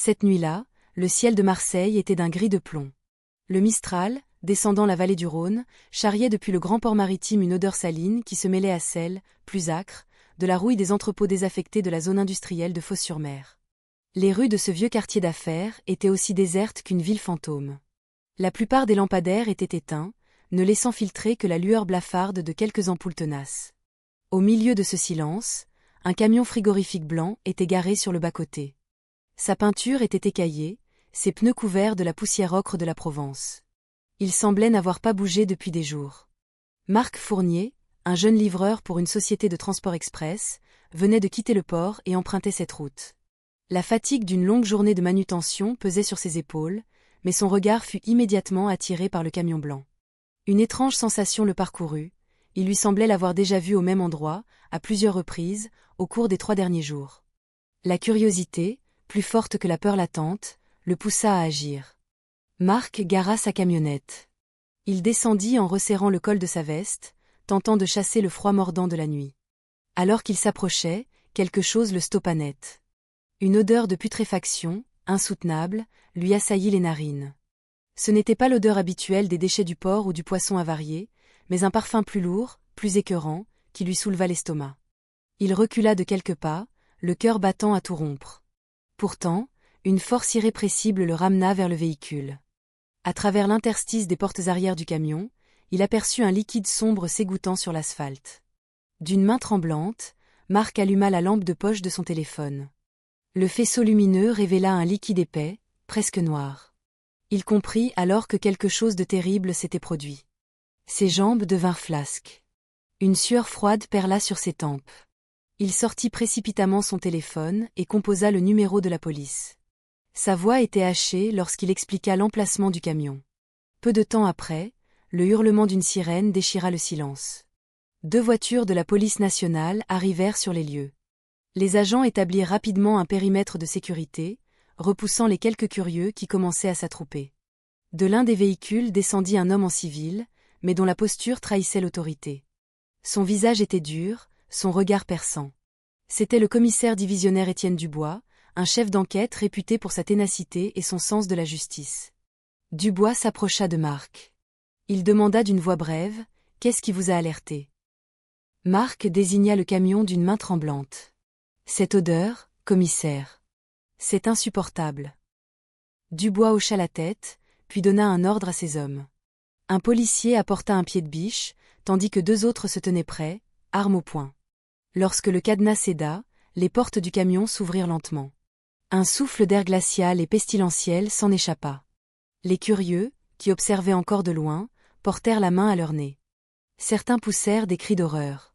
Cette nuit-là, le ciel de Marseille était d'un gris de plomb. Le Mistral, descendant la vallée du Rhône, charriait depuis le grand port maritime une odeur saline qui se mêlait à celle, plus âcre, de la rouille des entrepôts désaffectés de la zone industrielle de Fos-sur-Mer. Les rues de ce vieux quartier d'affaires étaient aussi désertes qu'une ville fantôme. La plupart des lampadaires étaient éteints, ne laissant filtrer que la lueur blafarde de quelques ampoules tenaces. Au milieu de ce silence, un camion frigorifique blanc était garé sur le bas-côté. Sa peinture était écaillée, ses pneus couverts de la poussière ocre de la Provence. Il semblait n'avoir pas bougé depuis des jours. Marc Fournier, un jeune livreur pour une société de transport express, venait de quitter le port et empruntait cette route. La fatigue d'une longue journée de manutention pesait sur ses épaules, mais son regard fut immédiatement attiré par le camion blanc. Une étrange sensation le parcourut, il lui semblait l'avoir déjà vu au même endroit, à plusieurs reprises, au cours des 3 derniers jours. La curiosité, plus forte que la peur latente, le poussa à agir. Marc gara sa camionnette. Il descendit en resserrant le col de sa veste, tentant de chasser le froid mordant de la nuit. Alors qu'il s'approchait, quelque chose le stoppa net. Une odeur de putréfaction, insoutenable, lui assaillit les narines. Ce n'était pas l'odeur habituelle des déchets du porc ou du poisson avarié, mais un parfum plus lourd, plus écœurant, qui lui souleva l'estomac. Il recula de quelques pas, le cœur battant à tout rompre. Pourtant, une force irrépressible le ramena vers le véhicule. À travers l'interstice des portes arrière du camion, il aperçut un liquide sombre s'égouttant sur l'asphalte. D'une main tremblante, Marc alluma la lampe de poche de son téléphone. Le faisceau lumineux révéla un liquide épais, presque noir. Il comprit alors que quelque chose de terrible s'était produit. Ses jambes devinrent flasques. Une sueur froide perla sur ses tempes. Il sortit précipitamment son téléphone et composa le numéro de la police. Sa voix était hachée lorsqu'il expliqua l'emplacement du camion. Peu de temps après, le hurlement d'une sirène déchira le silence. 2 voitures de la police nationale arrivèrent sur les lieux. Les agents établirent rapidement un périmètre de sécurité, repoussant les quelques curieux qui commençaient à s'attrouper. De l'un des véhicules descendit un homme en civil, mais dont la posture trahissait l'autorité. Son visage était dur, son regard perçant. C'était le commissaire divisionnaire Étienne Dubois, un chef d'enquête réputé pour sa ténacité et son sens de la justice. Dubois s'approcha de Marc. Il demanda d'une voix brève, « Qu'est-ce qui vous a alerté ?» Marc désigna le camion d'une main tremblante. « Cette odeur, commissaire. C'est insupportable. » Dubois hocha la tête, puis donna un ordre à ses hommes. Un policier apporta un pied de biche, tandis que 2 autres se tenaient prêts, armes au poing. Lorsque le cadenas céda, les portes du camion s'ouvrirent lentement. Un souffle d'air glacial et pestilentiel s'en échappa. Les curieux, qui observaient encore de loin, portèrent la main à leur nez. Certains poussèrent des cris d'horreur.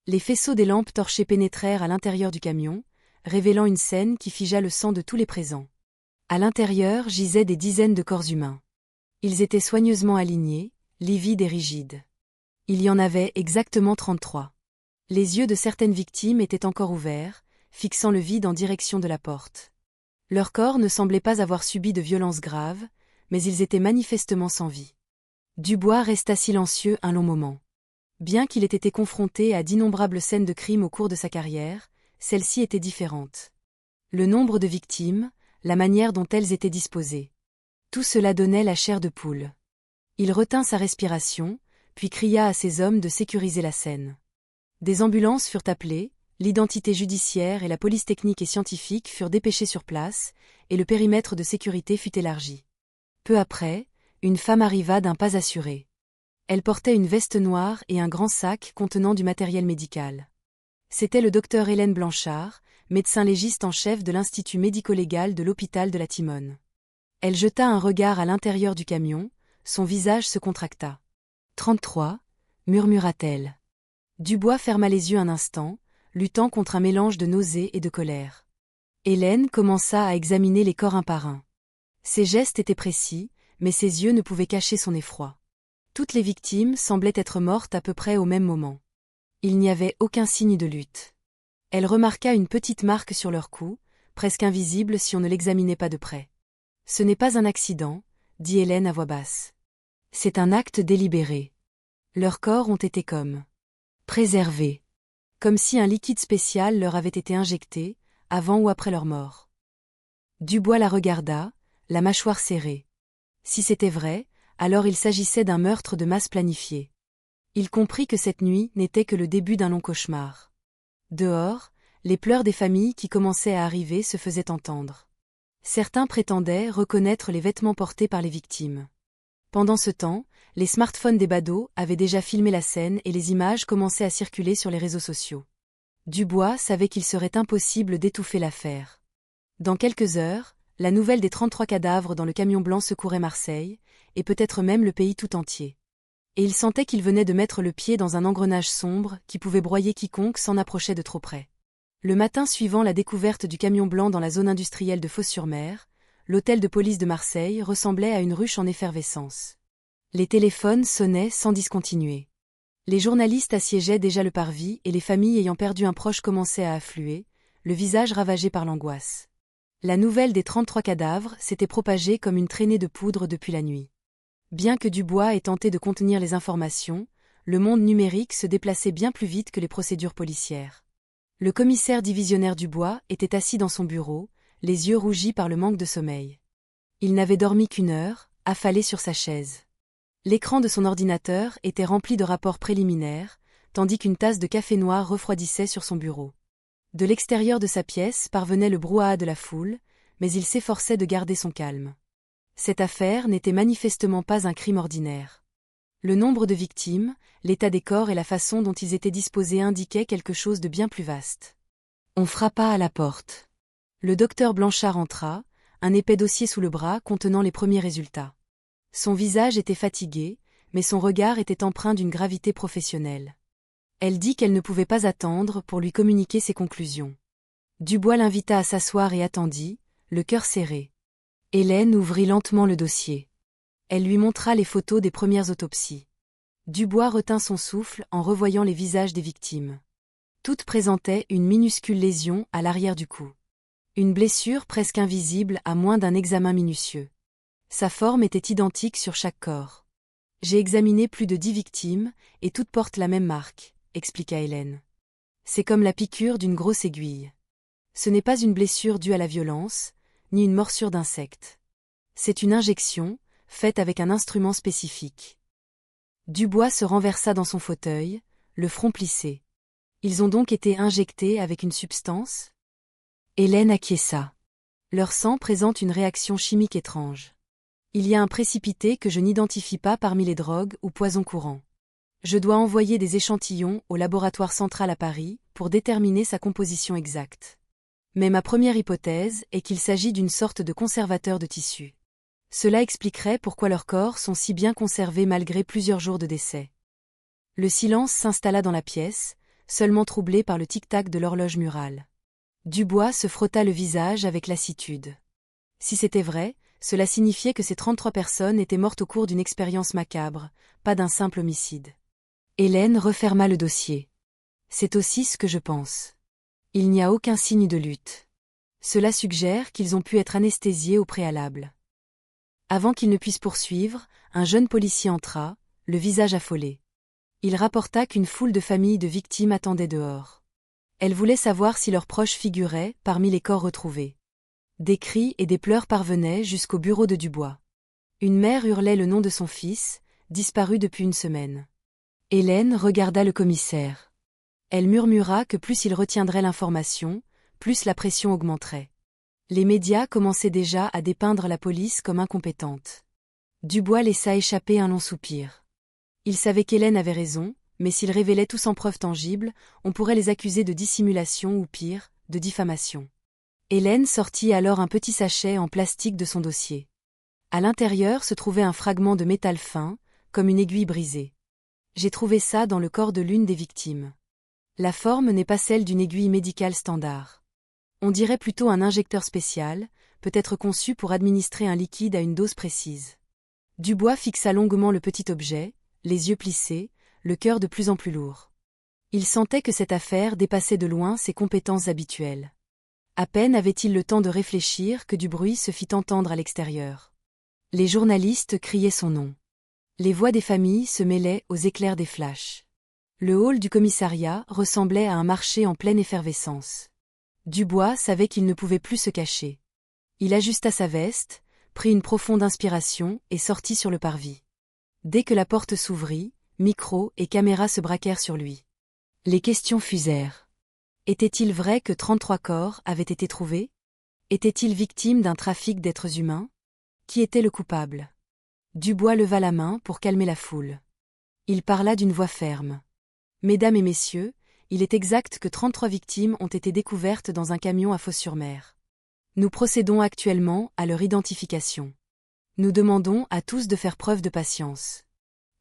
Les faisceaux des lampes torchées pénétrèrent à l'intérieur du camion, révélant une scène qui figea le sang de tous les présents. À l'intérieur gisaient des dizaines de corps humains. Ils étaient soigneusement alignés, livides et rigides. Il y en avait exactement 33. Les yeux de certaines victimes étaient encore ouverts, fixant le vide en direction de la porte. Leurs corps ne semblaient pas avoir subi de violences graves, mais ils étaient manifestement sans vie. Dubois resta silencieux un long moment. Bien qu'il ait été confronté à d'innombrables scènes de crimes au cours de sa carrière, celle-ci était différente. Le nombre de victimes, la manière dont elles étaient disposées. Tout cela donnait la chair de poule. Il retint sa respiration, puis cria à ses hommes de sécuriser la scène. Des ambulances furent appelées, l'identité judiciaire et la police technique et scientifique furent dépêchées sur place, et le périmètre de sécurité fut élargi. Peu après, une femme arriva d'un pas assuré. Elle portait une veste noire et un grand sac contenant du matériel médical. C'était le docteur Hélène Blanchard, médecin légiste en chef de l'Institut médico-légal de l'hôpital de la Timone. Elle jeta un regard à l'intérieur du camion, son visage se contracta. « 33, murmura-t-elle. Dubois ferma les yeux un instant, luttant contre un mélange de nausée et de colère. Hélène commença à examiner les corps un par un. Ses gestes étaient précis, mais ses yeux ne pouvaient cacher son effroi. Toutes les victimes semblaient être mortes à peu près au même moment. Il n'y avait aucun signe de lutte. Elle remarqua une petite marque sur leur cou, presque invisible si on ne l'examinait pas de près. « Ce n'est pas un accident, » dit Hélène à voix basse. « C'est un acte délibéré. Leurs corps ont été préservés. Comme si un liquide spécial leur avait été injecté, avant ou après leur mort. » Dubois la regarda, la mâchoire serrée. Si c'était vrai, alors il s'agissait d'un meurtre de masse planifié. Il comprit que cette nuit n'était que le début d'un long cauchemar. Dehors, les pleurs des familles qui commençaient à arriver se faisaient entendre. Certains prétendaient reconnaître les vêtements portés par les victimes. Pendant ce temps, les smartphones des badauds avaient déjà filmé la scène et les images commençaient à circuler sur les réseaux sociaux. Dubois savait qu'il serait impossible d'étouffer l'affaire. Dans quelques heures, la nouvelle des 33 cadavres dans le camion blanc secourait Marseille, et peut-être même le pays tout entier. Et il sentait qu'il venait de mettre le pied dans un engrenage sombre qui pouvait broyer quiconque s'en approchait de trop près. Le matin suivant la découverte du camion blanc dans la zone industrielle de Fos-sur-Mer, l'hôtel de police de Marseille ressemblait à une ruche en effervescence. Les téléphones sonnaient sans discontinuer. Les journalistes assiégeaient déjà le parvis et les familles ayant perdu un proche commençaient à affluer, le visage ravagé par l'angoisse. La nouvelle des 33 cadavres s'était propagée comme une traînée de poudre depuis la nuit. Bien que Dubois ait tenté de contenir les informations, le monde numérique se déplaçait bien plus vite que les procédures policières. Le commissaire divisionnaire Dubois était assis dans son bureau, les yeux rougis par le manque de sommeil. Il n'avait dormi qu'1 heure, affalé sur sa chaise. L'écran de son ordinateur était rempli de rapports préliminaires, tandis qu'une tasse de café noir refroidissait sur son bureau. De l'extérieur de sa pièce parvenait le brouhaha de la foule, mais il s'efforçait de garder son calme. Cette affaire n'était manifestement pas un crime ordinaire. Le nombre de victimes, l'état des corps et la façon dont ils étaient disposés indiquaient quelque chose de bien plus vaste. On frappa à la porte. Le docteur Blanchard entra, un épais dossier sous le bras contenant les premiers résultats. Son visage était fatigué, mais son regard était empreint d'une gravité professionnelle. Elle dit qu'elle ne pouvait pas attendre pour lui communiquer ses conclusions. Dubois l'invita à s'asseoir et attendit, le cœur serré. Hélène ouvrit lentement le dossier. Elle lui montra les photos des premières autopsies. Dubois retint son souffle en revoyant les visages des victimes. Toutes présentaient une minuscule lésion à l'arrière du cou. Une blessure presque invisible à moins d'un examen minutieux. Sa forme était identique sur chaque corps. J'ai examiné plus de 10 victimes, et toutes portent la même marque, expliqua Hélène. C'est comme la piqûre d'une grosse aiguille. Ce n'est pas une blessure due à la violence, ni une morsure d'insecte. C'est une injection, faite avec un instrument spécifique. Dubois se renversa dans son fauteuil, le front plissé. Ils ont donc été injectés avec une substance ? Hélène acquiesça. Leur sang présente une réaction chimique étrange. Il y a un précipité que je n'identifie pas parmi les drogues ou poisons courants. Je dois envoyer des échantillons au laboratoire central à Paris pour déterminer sa composition exacte. Mais ma première hypothèse est qu'il s'agit d'une sorte de conservateur de tissu. Cela expliquerait pourquoi leurs corps sont si bien conservés malgré plusieurs jours de décès. Le silence s'installa dans la pièce, seulement troublé par le tic-tac de l'horloge murale. Dubois se frotta le visage avec lassitude. Si c'était vrai, cela signifiait que ces 33 personnes étaient mortes au cours d'une expérience macabre, pas d'un simple homicide. Hélène referma le dossier. C'est aussi ce que je pense. Il n'y a aucun signe de lutte. Cela suggère qu'ils ont pu être anesthésiés au préalable. Avant qu'il ne puisse poursuivre, un jeune policier entra, le visage affolé. Il rapporta qu'une foule de familles de victimes attendaient dehors. Elles voulaient savoir si leurs proches figuraient parmi les corps retrouvés. Des cris et des pleurs parvenaient jusqu'au bureau de Dubois. Une mère hurlait le nom de son fils, disparu depuis 1 semaine. Hélène regarda le commissaire. Elle murmura que plus il retiendrait l'information, plus la pression augmenterait. Les médias commençaient déjà à dépeindre la police comme incompétente. Dubois laissa échapper un long soupir. Il savait qu'Hélène avait raison, mais s'il révélait tout sans preuve tangible, on pourrait les accuser de dissimulation ou pire, de diffamation. Hélène sortit alors un petit sachet en plastique de son dossier. À l'intérieur se trouvait un fragment de métal fin, comme une aiguille brisée. J'ai trouvé ça dans le corps de l'une des victimes. La forme n'est pas celle d'une aiguille médicale standard. On dirait plutôt un injecteur spécial, peut-être conçu pour administrer un liquide à une dose précise. Dubois fixa longuement le petit objet, les yeux plissés, le cœur de plus en plus lourd. Il sentait que cette affaire dépassait de loin ses compétences habituelles. À peine avait-il le temps de réfléchir que du bruit se fit entendre à l'extérieur. Les journalistes criaient son nom. Les voix des familles se mêlaient aux éclairs des flashs. Le hall du commissariat ressemblait à un marché en pleine effervescence. Dubois savait qu'il ne pouvait plus se cacher. Il ajusta sa veste, prit une profonde inspiration et sortit sur le parvis. Dès que la porte s'ouvrit, micro et caméra se braquèrent sur lui. Les questions fusèrent. Était-il vrai que 33 corps avaient été trouvés? Était-il victime d'un trafic d'êtres humains? Qui était le coupable? Dubois leva la main pour calmer la foule. Il parla d'une voix ferme. Mesdames et messieurs, il est exact que 33 victimes ont été découvertes dans un camion à Fos-sur-Mer. Nous procédons actuellement à leur identification. Nous demandons à tous de faire preuve de patience.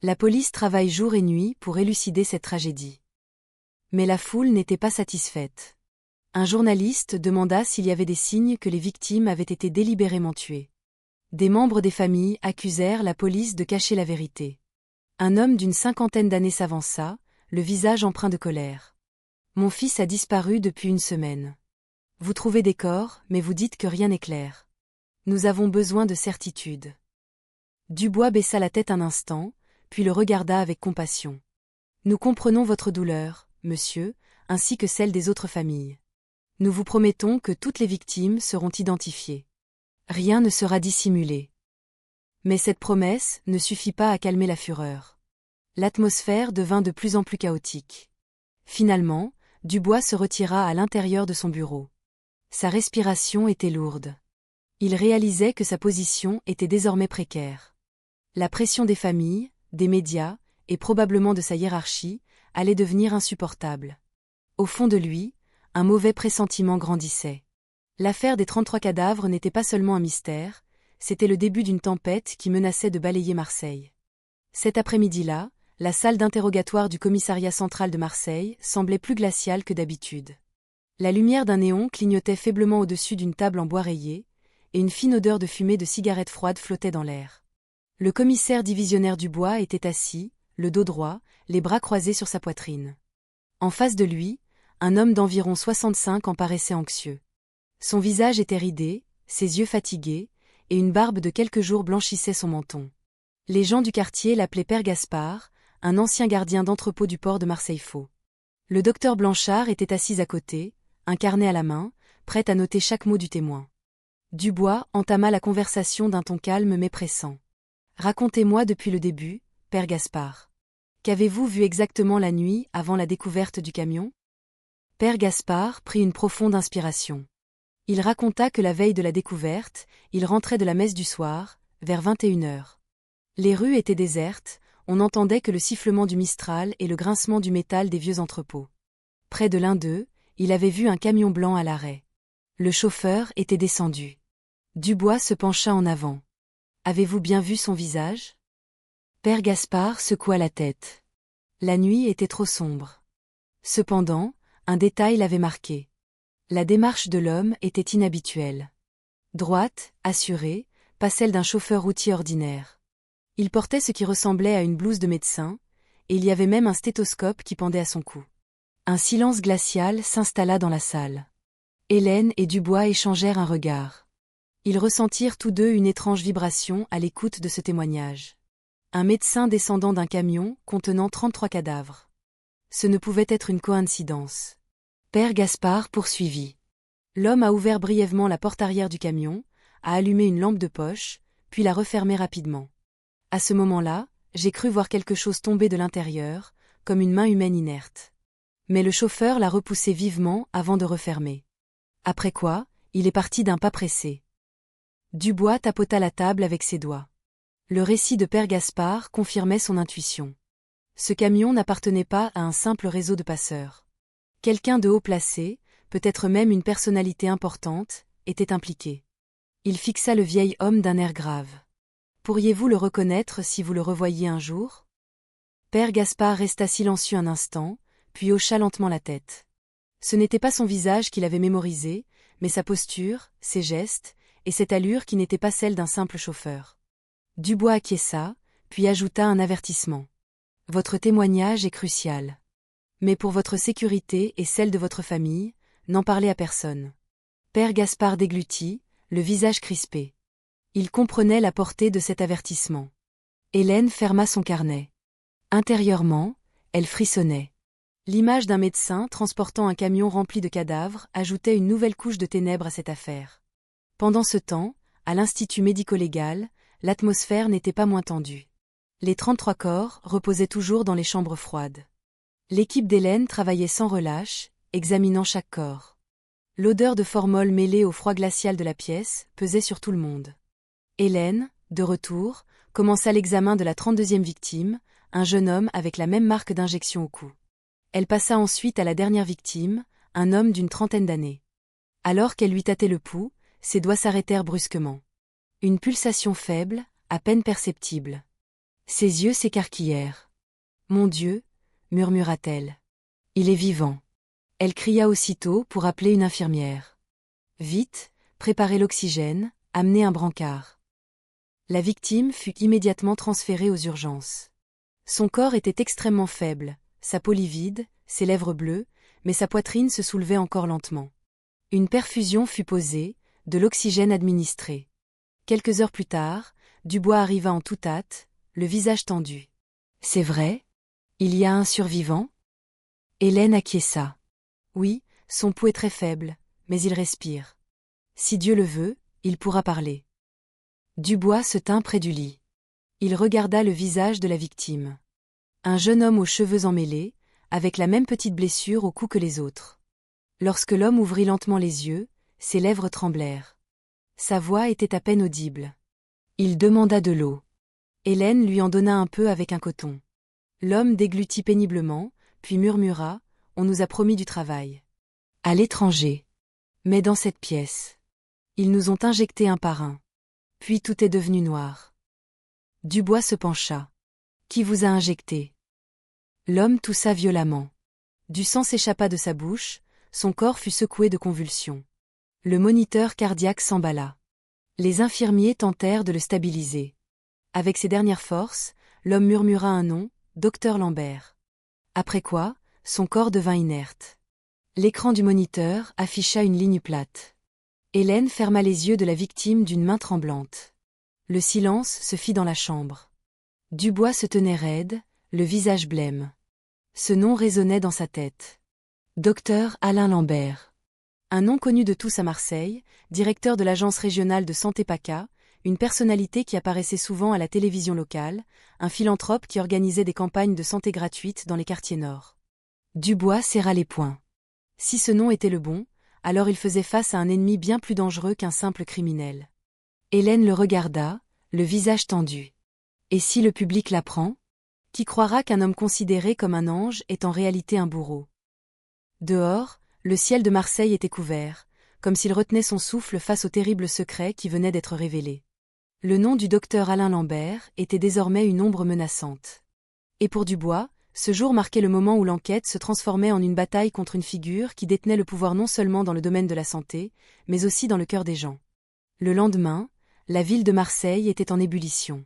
La police travaille jour et nuit pour élucider cette tragédie. Mais la foule n'était pas satisfaite. Un journaliste demanda s'il y avait des signes que les victimes avaient été délibérément tuées. Des membres des familles accusèrent la police de cacher la vérité. Un homme d'une 50aine d'années s'avança, le visage empreint de colère. « Mon fils a disparu depuis une semaine. Vous trouvez des corps, mais vous dites que rien n'est clair. Nous avons besoin de certitude. » Dubois baissa la tête un instant, puis le regarda avec compassion. « Nous comprenons votre douleur, monsieur, ainsi que celle des autres familles. Nous vous promettons que toutes les victimes seront identifiées. Rien ne sera dissimulé. » Mais cette promesse ne suffit pas à calmer la fureur. L'atmosphère devint de plus en plus chaotique. Finalement, Dubois se retira à l'intérieur de son bureau. Sa respiration était lourde. Il réalisait que sa position était désormais précaire. La pression des familles, des médias, et probablement de sa hiérarchie, allait devenir insupportable. Au fond de lui, un mauvais pressentiment grandissait. L'affaire des 33 cadavres n'était pas seulement un mystère, c'était le début d'une tempête qui menaçait de balayer Marseille. Cet après-midi-là, la salle d'interrogatoire du commissariat central de Marseille semblait plus glaciale que d'habitude. La lumière d'un néon clignotait faiblement au-dessus d'une table en bois rayé, et une fine odeur de fumée de cigarette froide flottait dans l'air. Le commissaire divisionnaire Dubois était assis, le dos droit, les bras croisés sur sa poitrine. En face de lui, un homme d'environ 65 ans paraissait anxieux. Son visage était ridé, ses yeux fatigués, et une barbe de quelques jours blanchissait son menton. Les gens du quartier l'appelaient Père Gaspard, un ancien gardien d'entrepôt du port de Marseille-Faux. Le docteur Blanchard était assis à côté, un carnet à la main, prêt à noter chaque mot du témoin. Dubois entama la conversation d'un ton calme mais pressant. « Racontez-moi depuis le début, Père Gaspard. Qu'avez-vous vu exactement la nuit avant la découverte du camion ?» Père Gaspard prit une profonde inspiration. Il raconta que la veille de la découverte, il rentrait de la messe du soir, vers 21h. Les rues étaient désertes, on n'entendait que le sifflement du Mistral et le grincement du métal des vieux entrepôts. Près de l'un d'eux, il avait vu un camion blanc à l'arrêt. Le chauffeur était descendu. Dubois se pencha en avant. « Avez-vous bien vu son visage ?» Père Gaspard secoua la tête. La nuit était trop sombre. Cependant, un détail l'avait marqué. La démarche de l'homme était inhabituelle. Droite, assurée, pas celle d'un chauffeur routier ordinaire. Il portait ce qui ressemblait à une blouse de médecin, et il y avait même un stéthoscope qui pendait à son cou. Un silence glacial s'installa dans la salle. Hélène et Dubois échangèrent un regard. Ils ressentirent tous deux une étrange vibration à l'écoute de ce témoignage. Un médecin descendant d'un camion contenant 33 cadavres. Ce ne pouvait être une coïncidence. Père Gaspard poursuivit. L'homme a ouvert brièvement la porte arrière du camion, a allumé une lampe de poche, puis l'a refermée rapidement. À ce moment-là, j'ai cru voir quelque chose tomber de l'intérieur, comme une main humaine inerte. Mais le chauffeur l'a repoussé vivement avant de refermer. Après quoi, il est parti d'un pas pressé. Dubois tapota la table avec ses doigts. Le récit de Père Gaspard confirmait son intuition. Ce camion n'appartenait pas à un simple réseau de passeurs. Quelqu'un de haut placé, peut-être même une personnalité importante, était impliqué. Il fixa le vieil homme d'un air grave. « Pourriez-vous le reconnaître si vous le revoyiez un jour ?» Père Gaspard resta silencieux un instant, puis hocha lentement la tête. Ce n'était pas son visage qu'il avait mémorisé, mais sa posture, ses gestes, et cette allure qui n'était pas celle d'un simple chauffeur. Dubois acquiesça, puis ajouta un avertissement. « Votre témoignage est crucial. Mais pour votre sécurité et celle de votre famille, n'en parlez à personne. » Père Gaspard déglutit, le visage crispé. Il comprenait la portée de cet avertissement. Hélène ferma son carnet. Intérieurement, elle frissonnait. L'image d'un médecin transportant un camion rempli de cadavres ajoutait une nouvelle couche de ténèbres à cette affaire. Pendant ce temps, à l'Institut médico-légal, l'atmosphère n'était pas moins tendue. Les 33 corps reposaient toujours dans les chambres froides. L'équipe d'Hélène travaillait sans relâche, examinant chaque corps. L'odeur de formol mêlée au froid glacial de la pièce pesait sur tout le monde. Hélène, de retour, commença l'examen de la 32e victime, un jeune homme avec la même marque d'injection au cou. Elle passa ensuite à la dernière victime, un homme d'une trentaine d'années. Alors qu'elle lui tâtait le pouls, ses doigts s'arrêtèrent brusquement. Une pulsation faible, à peine perceptible. Ses yeux s'écarquillèrent. « Mon Dieu !» murmura-t-elle. « Il est vivant !» Elle cria aussitôt pour appeler une infirmière. « Vite, préparez l'oxygène, amenez un brancard. » La victime fut immédiatement transférée aux urgences. Son corps était extrêmement faible, sa peau livide, ses lèvres bleues, mais sa poitrine se soulevait encore lentement. Une perfusion fut posée, de l'oxygène administré. Quelques heures plus tard, Dubois arriva en toute hâte, le visage tendu. « C'est vrai ? Il y a un survivant ?» Hélène acquiesça. « Oui, son pouls est très faible, mais il respire. Si Dieu le veut, il pourra parler. » Dubois se tint près du lit. Il regarda le visage de la victime. Un jeune homme aux cheveux emmêlés, avec la même petite blessure au cou que les autres. Lorsque l'homme ouvrit lentement les yeux, ses lèvres tremblèrent. Sa voix était à peine audible. Il demanda de l'eau. Hélène lui en donna un peu avec un coton. L'homme déglutit péniblement, puis murmura « On nous a promis du travail. » « À l'étranger. Mais dans cette pièce. Ils nous ont injectés un par un. Puis tout est devenu noir. » Dubois se pencha. « Qui vous a injecté ?» L'homme toussa violemment. Du sang s'échappa de sa bouche, son corps fut secoué de convulsions. Le moniteur cardiaque s'emballa. Les infirmiers tentèrent de le stabiliser. Avec ses dernières forces, l'homme murmura un nom, Dr Lambert. Après quoi, son corps devint inerte. L'écran du moniteur afficha une ligne plate. Hélène ferma les yeux de la victime d'une main tremblante. Le silence se fit dans la chambre. Dubois se tenait raide, le visage blême. Ce nom résonnait dans sa tête. Docteur Alain Lambert. Un nom connu de tous à Marseille, directeur de l'agence régionale de santé PACA, une personnalité qui apparaissait souvent à la télévision locale, un philanthrope qui organisait des campagnes de santé gratuites dans les quartiers nord. Dubois serra les poings. Si ce nom était le bon, alors il faisait face à un ennemi bien plus dangereux qu'un simple criminel. Hélène le regarda, le visage tendu. Et si le public l'apprend ? Qui croira qu'un homme considéré comme un ange est en réalité un bourreau ? Dehors, le ciel de Marseille était couvert, comme s'il retenait son souffle face au terrible secret qui venait d'être révélé. Le nom du docteur Alain Lambert était désormais une ombre menaçante. Et pour Dubois, ce jour marquait le moment où l'enquête se transformait en une bataille contre une figure qui détenait le pouvoir non seulement dans le domaine de la santé, mais aussi dans le cœur des gens. Le lendemain, la ville de Marseille était en ébullition.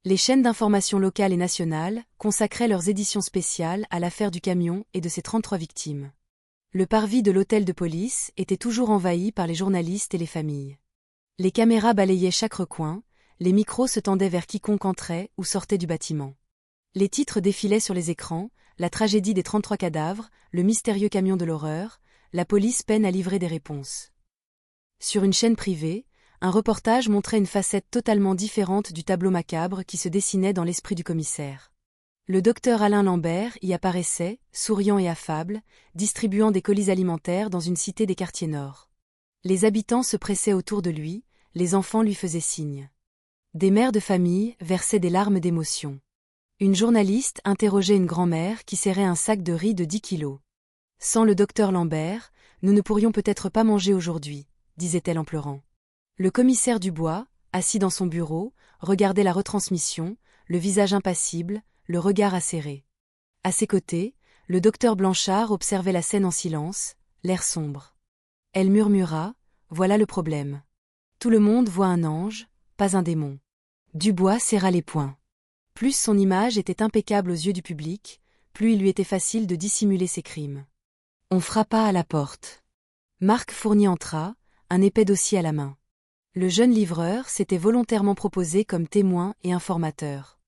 Les chaînes d'information locales et nationales consacraient leurs éditions spéciales à l'affaire du camion et de ses 33 victimes. Le parvis de l'hôtel de police était toujours envahi par les journalistes et les familles. Les caméras balayaient chaque recoin, les micros se tendaient vers quiconque entrait ou sortait du bâtiment. Les titres défilaient sur les écrans, la tragédie des 33 cadavres, le mystérieux camion de l'horreur, la police peine à livrer des réponses. Sur une chaîne privée, un reportage montrait une facette totalement différente du tableau macabre qui se dessinait dans l'esprit du commissaire. Le docteur Alain Lambert y apparaissait, souriant et affable, distribuant des colis alimentaires dans une cité des quartiers nord. Les habitants se pressaient autour de lui, les enfants lui faisaient signe. Des mères de famille versaient des larmes d'émotion. Une journaliste interrogeait une grand-mère qui serrait un sac de riz de 10 kilos. « Sans le docteur Lambert, nous ne pourrions peut-être pas manger aujourd'hui, » disait-elle en pleurant. Le commissaire Dubois, assis dans son bureau, regardait la retransmission, le visage impassible, le regard acéré. À ses côtés, le docteur Blanchard observait la scène en silence, l'air sombre. Elle murmura « Voilà le problème. Tout le monde voit un ange, pas un démon. » Dubois serra les poings. Plus son image était impeccable aux yeux du public, plus il lui était facile de dissimuler ses crimes. On frappa à la porte. Marc Fournier entra, un épais dossier à la main. Le jeune livreur s'était volontairement proposé comme témoin et informateur.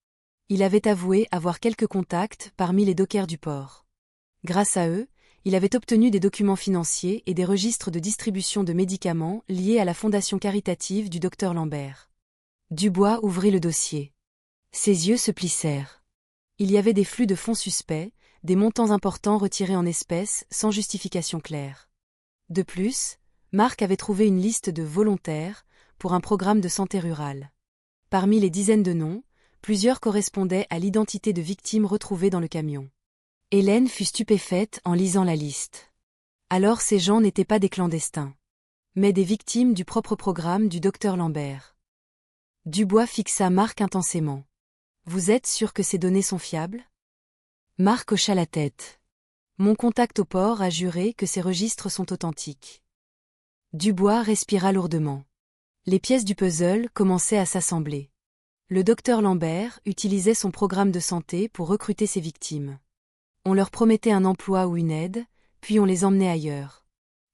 Il avait avoué avoir quelques contacts parmi les dockers du port. Grâce à eux, il avait obtenu des documents financiers et des registres de distribution de médicaments liés à la fondation caritative du docteur Lambert. Dubois ouvrit le dossier. Ses yeux se plissèrent. Il y avait des flux de fonds suspects, des montants importants retirés en espèces sans justification claire. De plus, Marc avait trouvé une liste de volontaires pour un programme de santé rurale. Parmi les dizaines de noms, plusieurs correspondaient à l'identité de victimes retrouvées dans le camion. Hélène fut stupéfaite en lisant la liste. Alors ces gens n'étaient pas des clandestins, mais des victimes du propre programme du docteur Lambert. Dubois fixa Marc intensément. « Vous êtes sûr que ces données sont fiables ?» Marc hocha la tête. « Mon contact au port a juré que ces registres sont authentiques. » Dubois respira lourdement. Les pièces du puzzle commençaient à s'assembler. Le docteur Lambert utilisait son programme de santé pour recruter ses victimes. On leur promettait un emploi ou une aide, puis on les emmenait ailleurs.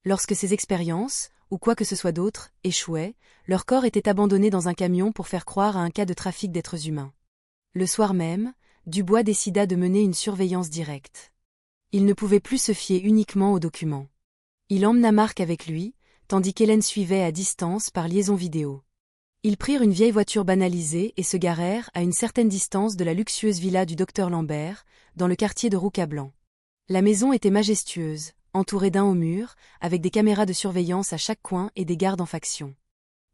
Lorsque ces expériences, ou quoi que ce soit d'autre, échouaient, leur corps était abandonné dans un camion pour faire croire à un cas de trafic d'êtres humains. Le soir même, Dubois décida de mener une surveillance directe. Il ne pouvait plus se fier uniquement aux documents. Il emmena Marc avec lui, tandis qu'Hélène suivait à distance par liaison vidéo. Ils prirent une vieille voiture banalisée et se garèrent à une certaine distance de la luxueuse villa du docteur Lambert, dans le quartier de Roucablanc. La maison était majestueuse, entourée d'un haut mur, avec des caméras de surveillance à chaque coin et des gardes en faction.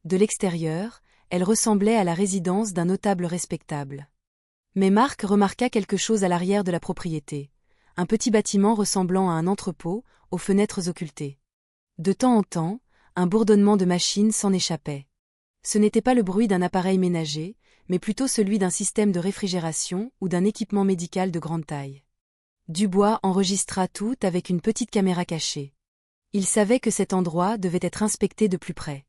De l'extérieur, elle ressemblait à la résidence d'un notable respectable. Mais Marc remarqua quelque chose à l'arrière de la propriété, un petit bâtiment ressemblant à un entrepôt, aux fenêtres occultées. De temps en temps, un bourdonnement de machines s'en échappait. Ce n'était pas le bruit d'un appareil ménager, mais plutôt celui d'un système de réfrigération ou d'un équipement médical de grande taille. Dubois enregistra tout avec une petite caméra cachée. Il savait que cet endroit devait être inspecté de plus près.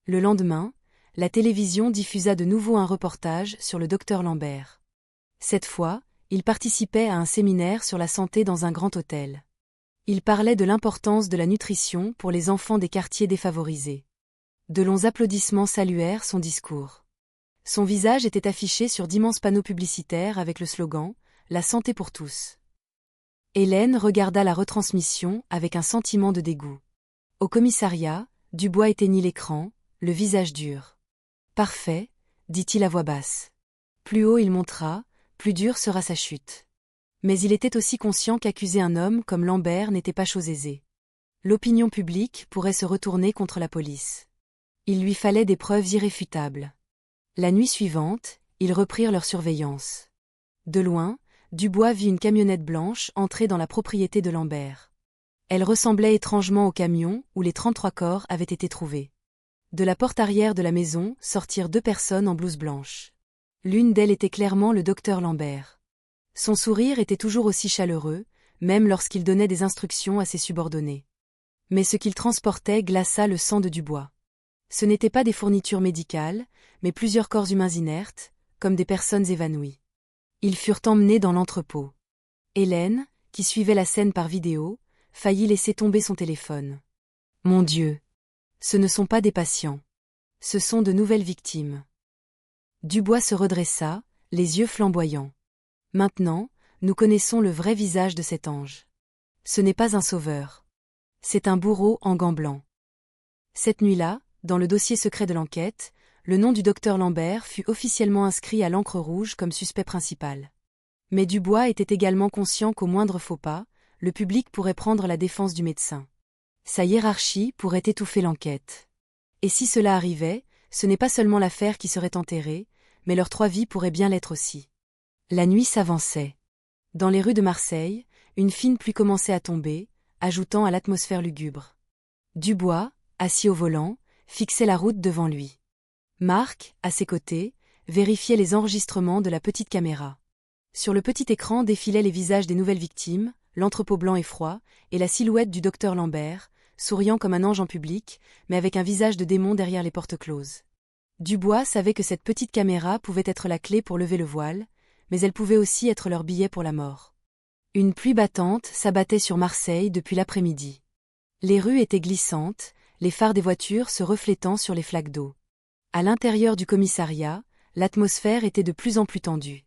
Le lendemain, la télévision diffusa de nouveau un reportage sur le docteur Lambert. Cette fois, il participait à un séminaire sur la santé dans un grand hôtel. Il parlait de l'importance de la nutrition pour les enfants des quartiers défavorisés. De longs applaudissements saluèrent son discours. Son visage était affiché sur d'immenses panneaux publicitaires avec le slogan « La santé pour tous ». Hélène regarda la retransmission avec un sentiment de dégoût. Au commissariat, Dubois éteignit l'écran, le visage dur. « Parfait, » dit-il à voix basse. Plus haut il montera, plus dure sera sa chute. Mais il était aussi conscient qu'accuser un homme comme Lambert n'était pas chose aisée. L'opinion publique pourrait se retourner contre la police. Il lui fallait des preuves irréfutables. La nuit suivante, ils reprirent leur surveillance. De loin, Dubois vit une camionnette blanche entrer dans la propriété de Lambert. Elle ressemblait étrangement au camion où les 33 corps avaient été trouvés. De la porte arrière de la maison sortirent 2 personnes en blouse blanche. L'une d'elles était clairement le docteur Lambert. Son sourire était toujours aussi chaleureux, même lorsqu'il donnait des instructions à ses subordonnés. Mais ce qu'il transportait glaça le sang de Dubois. Ce n'étaient pas des fournitures médicales, mais plusieurs corps humains inertes, comme des personnes évanouies. Ils furent emmenés dans l'entrepôt. Hélène, qui suivait la scène par vidéo, faillit laisser tomber son téléphone. Mon Dieu! Ce ne sont pas des patients. Ce sont de nouvelles victimes. Dubois se redressa, les yeux flamboyants. Maintenant, nous connaissons le vrai visage de cet ange. Ce n'est pas un sauveur. C'est un bourreau en gants blancs. Cette nuit-là, dans le dossier secret de l'enquête, le nom du docteur Lambert fut officiellement inscrit à l'encre rouge comme suspect principal. Mais Dubois était également conscient qu'au moindre faux pas, le public pourrait prendre la défense du médecin. Sa hiérarchie pourrait étouffer l'enquête. Et si cela arrivait, ce n'est pas seulement l'affaire qui serait enterrée, mais leurs 3 vies pourraient bien l'être aussi. La nuit s'avançait. Dans les rues de Marseille, une fine pluie commençait à tomber, ajoutant à l'atmosphère lugubre. Dubois, assis au volant, fixait la route devant lui. Marc, à ses côtés, vérifiait les enregistrements de la petite caméra. Sur le petit écran défilaient les visages des nouvelles victimes, l'entrepôt blanc et froid, et la silhouette du docteur Lambert, souriant comme un ange en public, mais avec un visage de démon derrière les portes closes. Dubois savait que cette petite caméra pouvait être la clé pour lever le voile, mais elle pouvait aussi être leur billet pour la mort. Une pluie battante s'abattait sur Marseille depuis l'après-midi. Les rues étaient glissantes, les phares des voitures se reflétant sur les flaques d'eau. À l'intérieur du commissariat, l'atmosphère était de plus en plus tendue.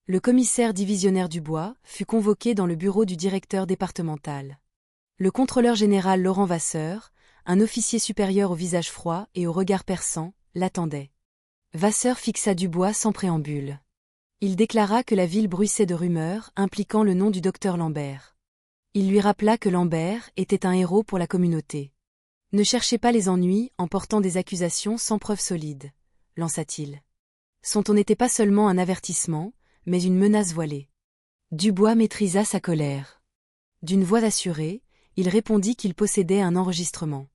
Le commissaire divisionnaire Dubois fut convoqué dans le bureau du directeur départemental. Le contrôleur général Laurent Vasseur, un officier supérieur au visage froid et au regard perçant, l'attendait. Vasseur fixa Dubois sans préambule. Il déclara que la ville bruissait de rumeurs impliquant le nom du docteur Lambert. Il lui rappela que Lambert était un héros pour la communauté. Ne cherchez pas les ennuis en portant des accusations sans preuves solides, lança-t-il. Son ton n'était pas seulement un avertissement, mais une menace voilée. Dubois maîtrisa sa colère. D'une voix assurée, il répondit qu'il possédait un enregistrement.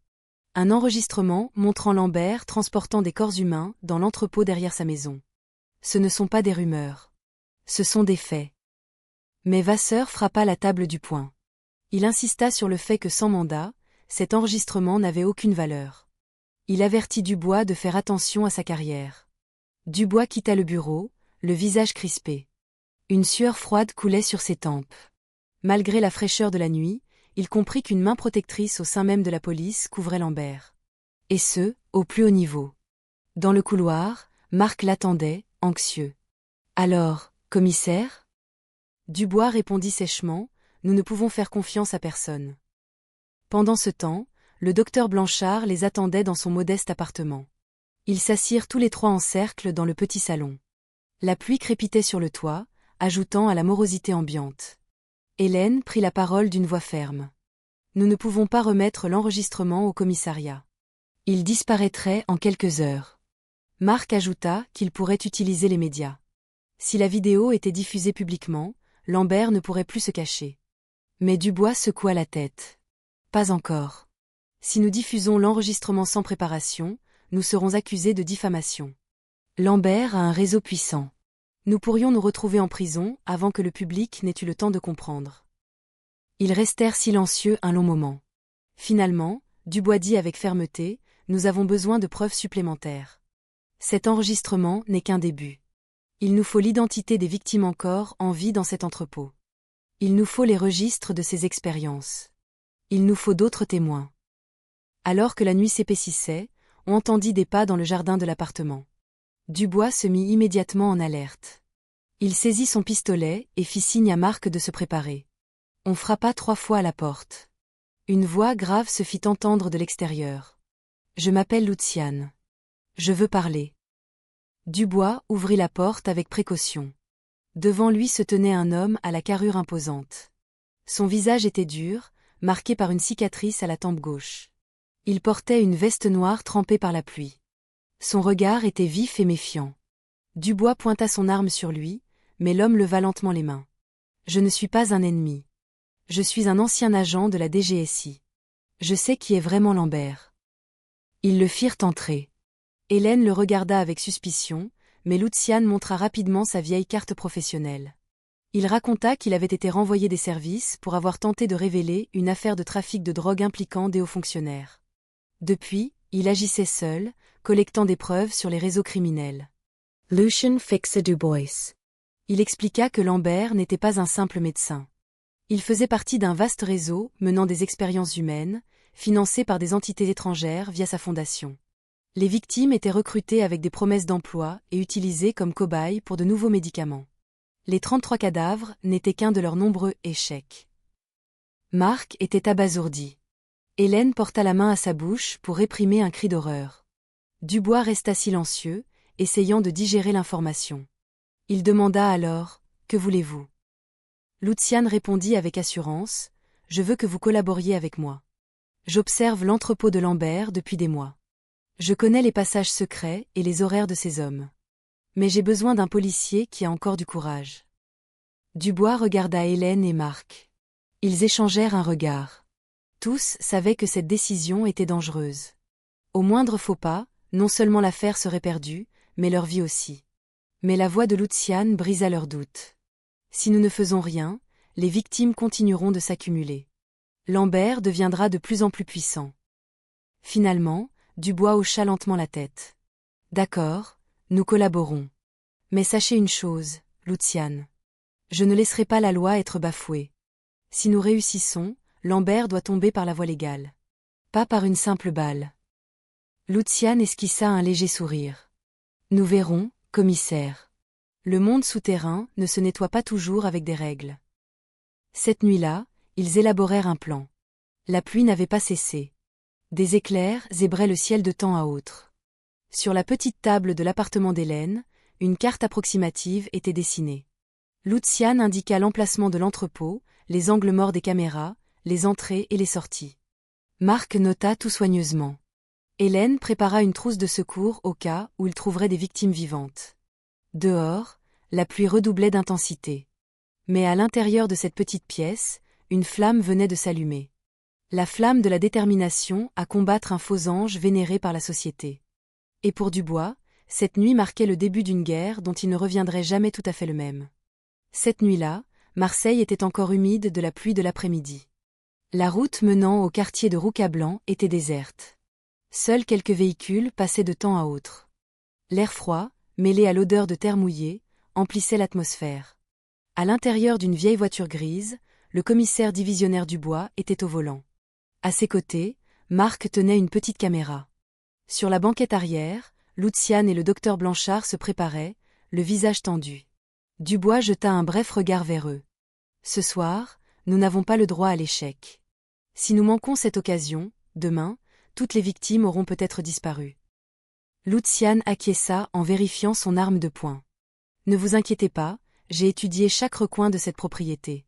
Un enregistrement montrant Lambert transportant des corps humains dans l'entrepôt derrière sa maison. Ce ne sont pas des rumeurs. Ce sont des faits. Mais Vasseur frappa la table du poing. Il insista sur le fait que sans mandat, cet enregistrement n'avait aucune valeur. Il avertit Dubois de faire attention à sa carrière. Dubois quitta le bureau, le visage crispé. Une sueur froide coulait sur ses tempes. Malgré la fraîcheur de la nuit, il comprit qu'une main protectrice au sein même de la police couvrait Lambert. Et ce, au plus haut niveau. Dans le couloir, Marc l'attendait, anxieux. « Alors, commissaire ?» Dubois répondit sèchement, « Nous ne pouvons faire confiance à personne. » Pendant ce temps, le docteur Blanchard les attendait dans son modeste appartement. Ils s'assirent tous les trois en cercle dans le petit salon. La pluie crépitait sur le toit, ajoutant à la morosité ambiante. Hélène prit la parole d'une voix ferme. « Nous ne pouvons pas remettre l'enregistrement au commissariat. Il disparaîtrait en quelques heures. » Marc ajouta qu'il pourrait utiliser les médias. Si la vidéo était diffusée publiquement, Lambert ne pourrait plus se cacher. Mais Dubois secoua la tête. Pas encore. Si nous diffusons l'enregistrement sans préparation, nous serons accusés de diffamation. Lambert a un réseau puissant. Nous pourrions nous retrouver en prison avant que le public n'ait eu le temps de comprendre. Ils restèrent silencieux un long moment. Finalement, Dubois dit avec fermeté, « Nous avons besoin de preuves supplémentaires. Cet enregistrement n'est qu'un début. Il nous faut l'identité des victimes encore en vie dans cet entrepôt. Il nous faut les registres de ces expériences. Il nous faut d'autres témoins. » Alors que la nuit s'épaississait, on entendit des pas dans le jardin de l'appartement. Dubois se mit immédiatement en alerte. Il saisit son pistolet et fit signe à Marc de se préparer. On frappa 3 fois à la porte. Une voix grave se fit entendre de l'extérieur. « Je m'appelle Luciane. Je veux parler. » Dubois ouvrit la porte avec précaution. Devant lui se tenait un homme à la carrure imposante. Son visage était dur, marqué par une cicatrice à la tempe gauche. Il portait une veste noire trempée par la pluie. Son regard était vif et méfiant. Dubois pointa son arme sur lui, mais l'homme leva lentement les mains. « Je ne suis pas un ennemi. Je suis un ancien agent de la DGSI. Je sais qui est vraiment Lambert. » Ils le firent entrer. Hélène le regarda avec suspicion, mais Luciane montra rapidement sa vieille carte professionnelle. Il raconta qu'il avait été renvoyé des services pour avoir tenté de révéler une affaire de trafic de drogue impliquant des hauts fonctionnaires. Depuis, il agissait seul, collectant des preuves sur les réseaux criminels. Lucien fixa Dubois. Il expliqua que Lambert n'était pas un simple médecin. Il faisait partie d'un vaste réseau menant des expériences humaines, financé par des entités étrangères via sa fondation. Les victimes étaient recrutées avec des promesses d'emploi et utilisées comme cobayes pour de nouveaux médicaments. Les 33 cadavres n'étaient qu'un de leurs nombreux échecs. Marc était abasourdi. Hélène porta la main à sa bouche pour réprimer un cri d'horreur. Dubois resta silencieux, essayant de digérer l'information. Il demanda alors, « Que voulez-vous » Luciane répondit avec assurance, « Je veux que vous collaboriez avec moi. J'observe l'entrepôt de Lambert depuis des mois. Je connais les passages secrets et les horaires de ces hommes. Mais j'ai besoin d'un policier qui a encore du courage. » Dubois regarda Hélène et Marc. Ils échangèrent un regard. Tous savaient que cette décision était dangereuse. Au moindre faux pas, non seulement l'affaire serait perdue, mais leur vie aussi. Mais la voix de Luciane brisa leurs doutes. Si nous ne faisons rien, les victimes continueront de s'accumuler. Lambert deviendra de plus en plus puissant. Finalement, Dubois hocha lentement la tête. D'accord, nous collaborons. Mais sachez une chose, Luciane. Je ne laisserai pas la loi être bafouée. Si nous réussissons, Lambert doit tomber par la voie légale. Pas par une simple balle. Luciane esquissa un léger sourire. Nous verrons, commissaire. Le monde souterrain ne se nettoie pas toujours avec des règles. Cette nuit-là, ils élaborèrent un plan. La pluie n'avait pas cessé. Des éclairs zébraient le ciel de temps à autre. Sur la petite table de l'appartement d'Hélène, une carte approximative était dessinée. Luciane indiqua l'emplacement de l'entrepôt, les angles morts des caméras, les entrées et les sorties. Marc nota tout soigneusement. Hélène prépara une trousse de secours au cas où il trouverait des victimes vivantes. Dehors, la pluie redoublait d'intensité. Mais à l'intérieur de cette petite pièce, une flamme venait de s'allumer. La flamme de la détermination à combattre un faux ange vénéré par la société. Et pour Dubois, cette nuit marquait le début d'une guerre dont il ne reviendrait jamais tout à fait le même. Cette nuit-là, Marseille était encore humide de la pluie de l'après-midi. La route menant au quartier de Roucablanc était déserte. Seuls quelques véhicules passaient de temps à autre. L'air froid, mêlé à l'odeur de terre mouillée, emplissait l'atmosphère. À l'intérieur d'une vieille voiture grise, le commissaire divisionnaire Dubois était au volant. À ses côtés, Marc tenait une petite caméra. Sur la banquette arrière, Luciane et le docteur Blanchard se préparaient, le visage tendu. Dubois jeta un bref regard vers eux. Ce soir, nous n'avons pas le droit à l'échec. Si nous manquons cette occasion, demain, toutes les victimes auront peut-être disparu. Luciane acquiesça en vérifiant son arme de poing. Ne vous inquiétez pas, j'ai étudié chaque recoin de cette propriété.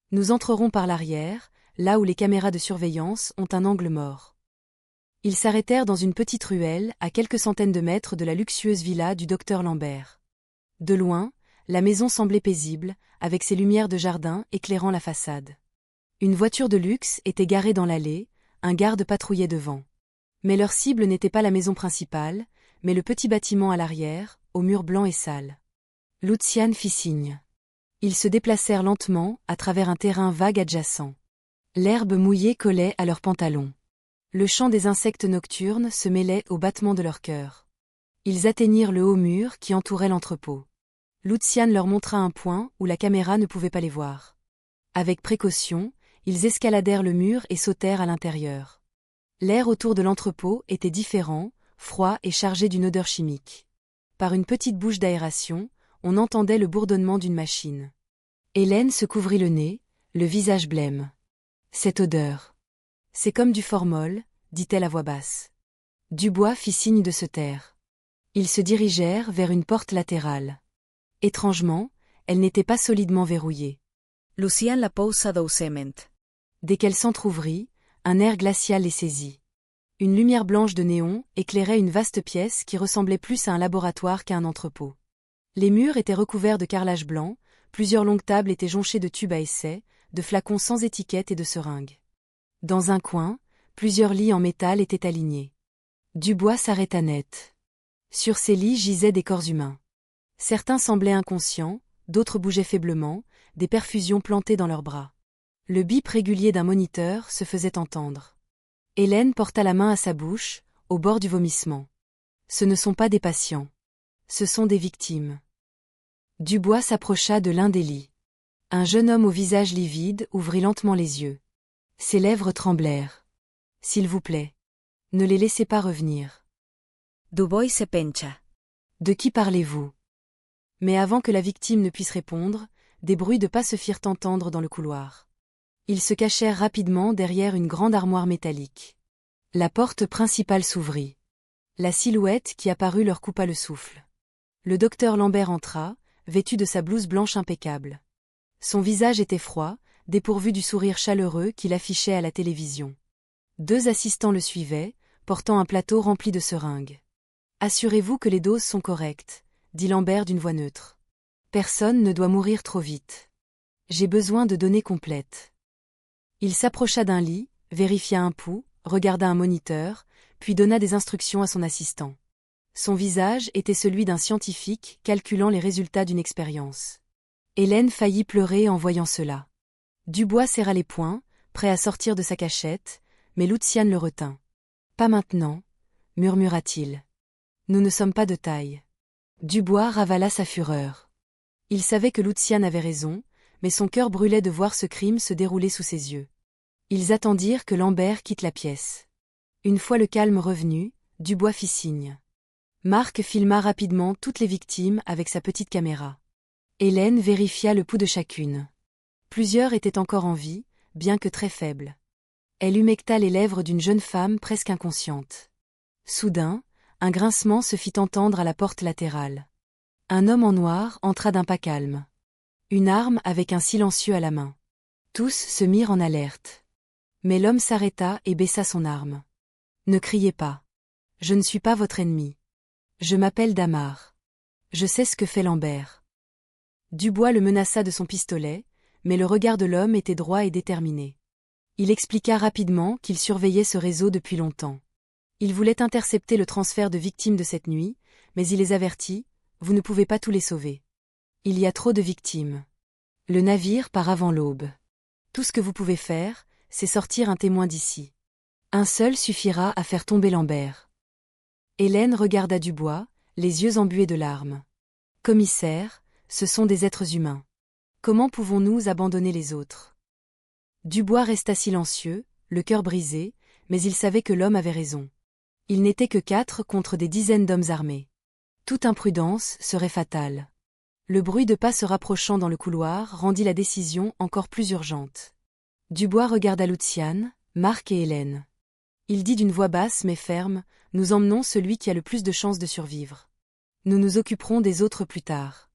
Nous entrerons par l'arrière, là où les caméras de surveillance ont un angle mort. Ils s'arrêtèrent dans une petite ruelle, à quelques centaines de mètres de la luxueuse villa du docteur Lambert. De loin, la maison semblait paisible, avec ses lumières de jardin éclairant la façade. Une voiture de luxe était garée dans l'allée, un garde patrouillait devant. Mais leur cible n'était pas la maison principale, mais le petit bâtiment à l'arrière, aux murs blancs et sales. Luciane fit signe. Ils se déplacèrent lentement, à travers un terrain vague adjacent. L'herbe mouillée collait à leurs pantalons. Le chant des insectes nocturnes se mêlait au battement de leur cœur. Ils atteignirent le haut mur qui entourait l'entrepôt. Luciane leur montra un point où la caméra ne pouvait pas les voir. Avec précaution, ils escaladèrent le mur et sautèrent à l'intérieur. L'air autour de l'entrepôt était différent, froid et chargé d'une odeur chimique. Par une petite bouche d'aération, on entendait le bourdonnement d'une machine. Hélène se couvrit le nez, le visage blême. Cette odeur. C'est comme du formol, dit-elle à voix basse. Dubois fit signe de se taire. Ils se dirigèrent vers une porte latérale. Étrangement, elle n'était pas solidement verrouillée. Luciane la pousa doucement. Dès qu'elle s'entr'ouvrit, un air glacial les saisit. Une lumière blanche de néon éclairait une vaste pièce qui ressemblait plus à un laboratoire qu'à un entrepôt. Les murs étaient recouverts de carrelage blanc, plusieurs longues tables étaient jonchées de tubes à essai, de flacons sans étiquette et de seringues. Dans un coin, plusieurs lits en métal étaient alignés. Dubois s'arrêta net. Sur ces lits gisaient des corps humains. Certains semblaient inconscients, d'autres bougeaient faiblement, des perfusions plantées dans leurs bras. Le bip régulier d'un moniteur se faisait entendre. Hélène porta la main à sa bouche, au bord du vomissement. Ce ne sont pas des patients. Ce sont des victimes. Dubois s'approcha de l'un des lits. Un jeune homme au visage livide ouvrit lentement les yeux. Ses lèvres tremblèrent. « S'il vous plaît. Ne les laissez pas revenir. » Dubois se pencha. De qui parlez-vous? Mais avant que la victime ne puisse répondre, des bruits de pas se firent entendre dans le couloir. Ils se cachèrent rapidement derrière une grande armoire métallique. La porte principale s'ouvrit. La silhouette qui apparut leur coupa le souffle. Le docteur Lambert entra, vêtu de sa blouse blanche impeccable. Son visage était froid, dépourvu du sourire chaleureux qu'il affichait à la télévision. Deux assistants le suivaient, portant un plateau rempli de seringues. « Assurez-vous que les doses sont correctes, » dit Lambert d'une voix neutre. « Personne ne doit mourir trop vite. J'ai besoin de données complètes. » Il s'approcha d'un lit, vérifia un pouls, regarda un moniteur, puis donna des instructions à son assistant. Son visage était celui d'un scientifique calculant les résultats d'une expérience. Hélène faillit pleurer en voyant cela. Dubois serra les poings, prêt à sortir de sa cachette, mais Luciane le retint. « Pas maintenant, » murmura-t-il. « Nous ne sommes pas de taille. » Dubois ravala sa fureur. Il savait que Luciane avait raison, mais son cœur brûlait de voir ce crime se dérouler sous ses yeux. Ils attendirent que Lambert quitte la pièce. Une fois le calme revenu, Dubois fit signe. Marc filma rapidement toutes les victimes avec sa petite caméra. Hélène vérifia le pouls de chacune. Plusieurs étaient encore en vie, bien que très faibles. Elle humecta les lèvres d'une jeune femme presque inconsciente. Soudain, un grincement se fit entendre à la porte latérale. Un homme en noir entra d'un pas calme. Une arme avec un silencieux à la main. Tous se mirent en alerte. Mais l'homme s'arrêta et baissa son arme. Ne criez pas. Je ne suis pas votre ennemi. Je m'appelle Damar. Je sais ce que fait Lambert. Dubois le menaça de son pistolet, mais le regard de l'homme était droit et déterminé. Il expliqua rapidement qu'il surveillait ce réseau depuis longtemps. Il voulait intercepter le transfert de victimes de cette nuit, mais il les avertit, vous ne pouvez pas tous les sauver. Il y a trop de victimes. Le navire part avant l'aube. Tout ce que vous pouvez faire, c'est sortir un témoin d'ici. Un seul suffira à faire tomber Lambert. Hélène regarda Dubois, les yeux embués de larmes. Commissaire, ce sont des êtres humains. Comment pouvons-nous abandonner les autres? Dubois resta silencieux, le cœur brisé, mais il savait que l'homme avait raison. Ils n'étaient que 4 contre des dizaines d'hommes armés. Toute imprudence serait fatale. Le bruit de pas se rapprochant dans le couloir rendit la décision encore plus urgente. Dubois regarda Luciane, Marc et Hélène. Il dit d'une voix basse mais ferme, « Nous emmenons celui qui a le plus de chances de survivre. Nous nous occuperons des autres plus tard. »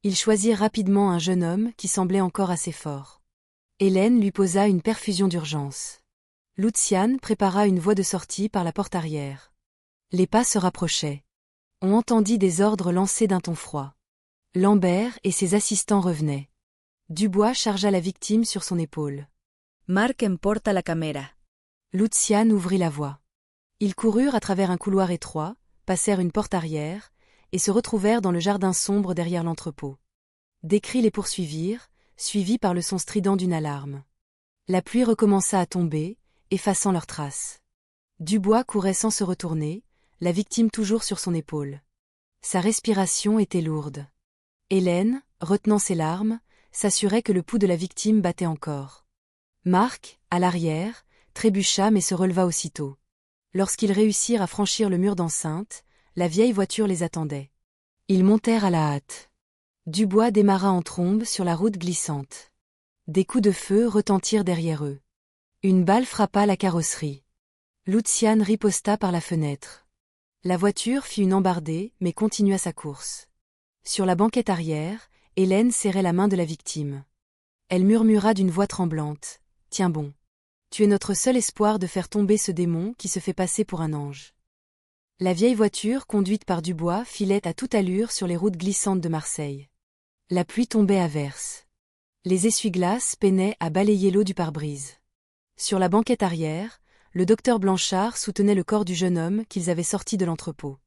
Ils choisirent rapidement un jeune homme qui semblait encore assez fort. Hélène lui posa une perfusion d'urgence. Luciane prépara une voie de sortie par la porte arrière. Les pas se rapprochaient. On entendit des ordres lancés d'un ton froid. Lambert et ses assistants revenaient. Dubois chargea la victime sur son épaule. Marc emporta la camera. Luciane ouvrit la voie. Ils coururent à travers un couloir étroit, passèrent une porte arrière, et se retrouvèrent dans le jardin sombre derrière l'entrepôt. Des cris les poursuivirent, suivis par le son strident d'une alarme. La pluie recommença à tomber, effaçant leurs traces. Dubois courait sans se retourner, la victime toujours sur son épaule. Sa respiration était lourde. Hélène, retenant ses larmes, s'assurait que le pouls de la victime battait encore. Marc, à l'arrière, trébucha mais se releva aussitôt. Lorsqu'ils réussirent à franchir le mur d'enceinte, la vieille voiture les attendait. Ils montèrent à la hâte. Dubois démarra en trombe sur la route glissante. Des coups de feu retentirent derrière eux. Une balle frappa la carrosserie. Luciane riposta par la fenêtre. La voiture fit une embardée mais continua sa course. Sur la banquette arrière, Hélène serrait la main de la victime. Elle murmura d'une voix tremblante, « Tiens bon. Tu es notre seul espoir de faire tomber ce démon qui se fait passer pour un ange. » La vieille voiture conduite par Dubois filait à toute allure sur les routes glissantes de Marseille. La pluie tombait à verse. Les essuie-glaces peinaient à balayer l'eau du pare-brise. Sur la banquette arrière, le docteur Blanchard soutenait le corps du jeune homme qu'ils avaient sorti de l'entrepôt.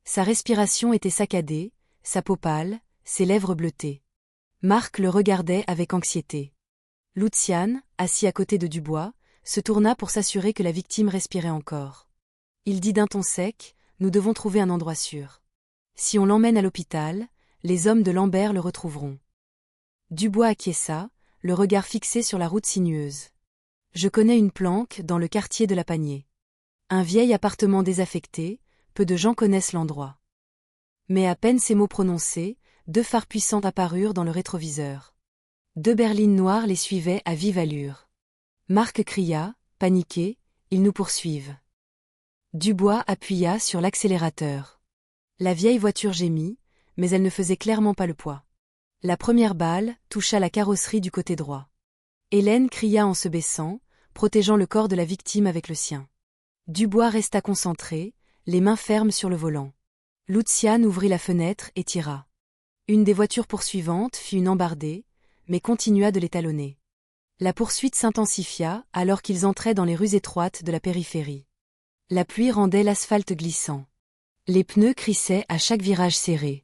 Sa respiration était saccadée, sa peau pâle, ses lèvres bleutées. Marc le regardait avec anxiété. Luciane, assis à côté de Dubois, se tourna pour s'assurer que la victime respirait encore. Il dit d'un ton sec, « Nous devons trouver un endroit sûr. Si on l'emmène à l'hôpital, les hommes de Lambert le retrouveront. » Dubois acquiesça, le regard fixé sur la route sinueuse. « Je connais une planque dans le quartier de la Panier. Un vieil appartement désaffecté, peu de gens connaissent l'endroit. » Mais à peine ces mots prononcés, 2 phares puissants apparurent dans le rétroviseur. 2 berlines noires les suivaient à vive allure. Marc cria, paniqué, « Ils nous poursuivent. » Dubois appuya sur l'accélérateur. La vieille voiture gémit, mais elle ne faisait clairement pas le poids. La première balle toucha la carrosserie du côté droit. Hélène cria en se baissant, protégeant le corps de la victime avec le sien. Dubois resta concentré, les mains fermes sur le volant. Luciane ouvrit la fenêtre et tira. Une des voitures poursuivantes fit une embardée, mais continua de les talonner. La poursuite s'intensifia alors qu'ils entraient dans les rues étroites de la périphérie. La pluie rendait l'asphalte glissant. Les pneus crissaient à chaque virage serré.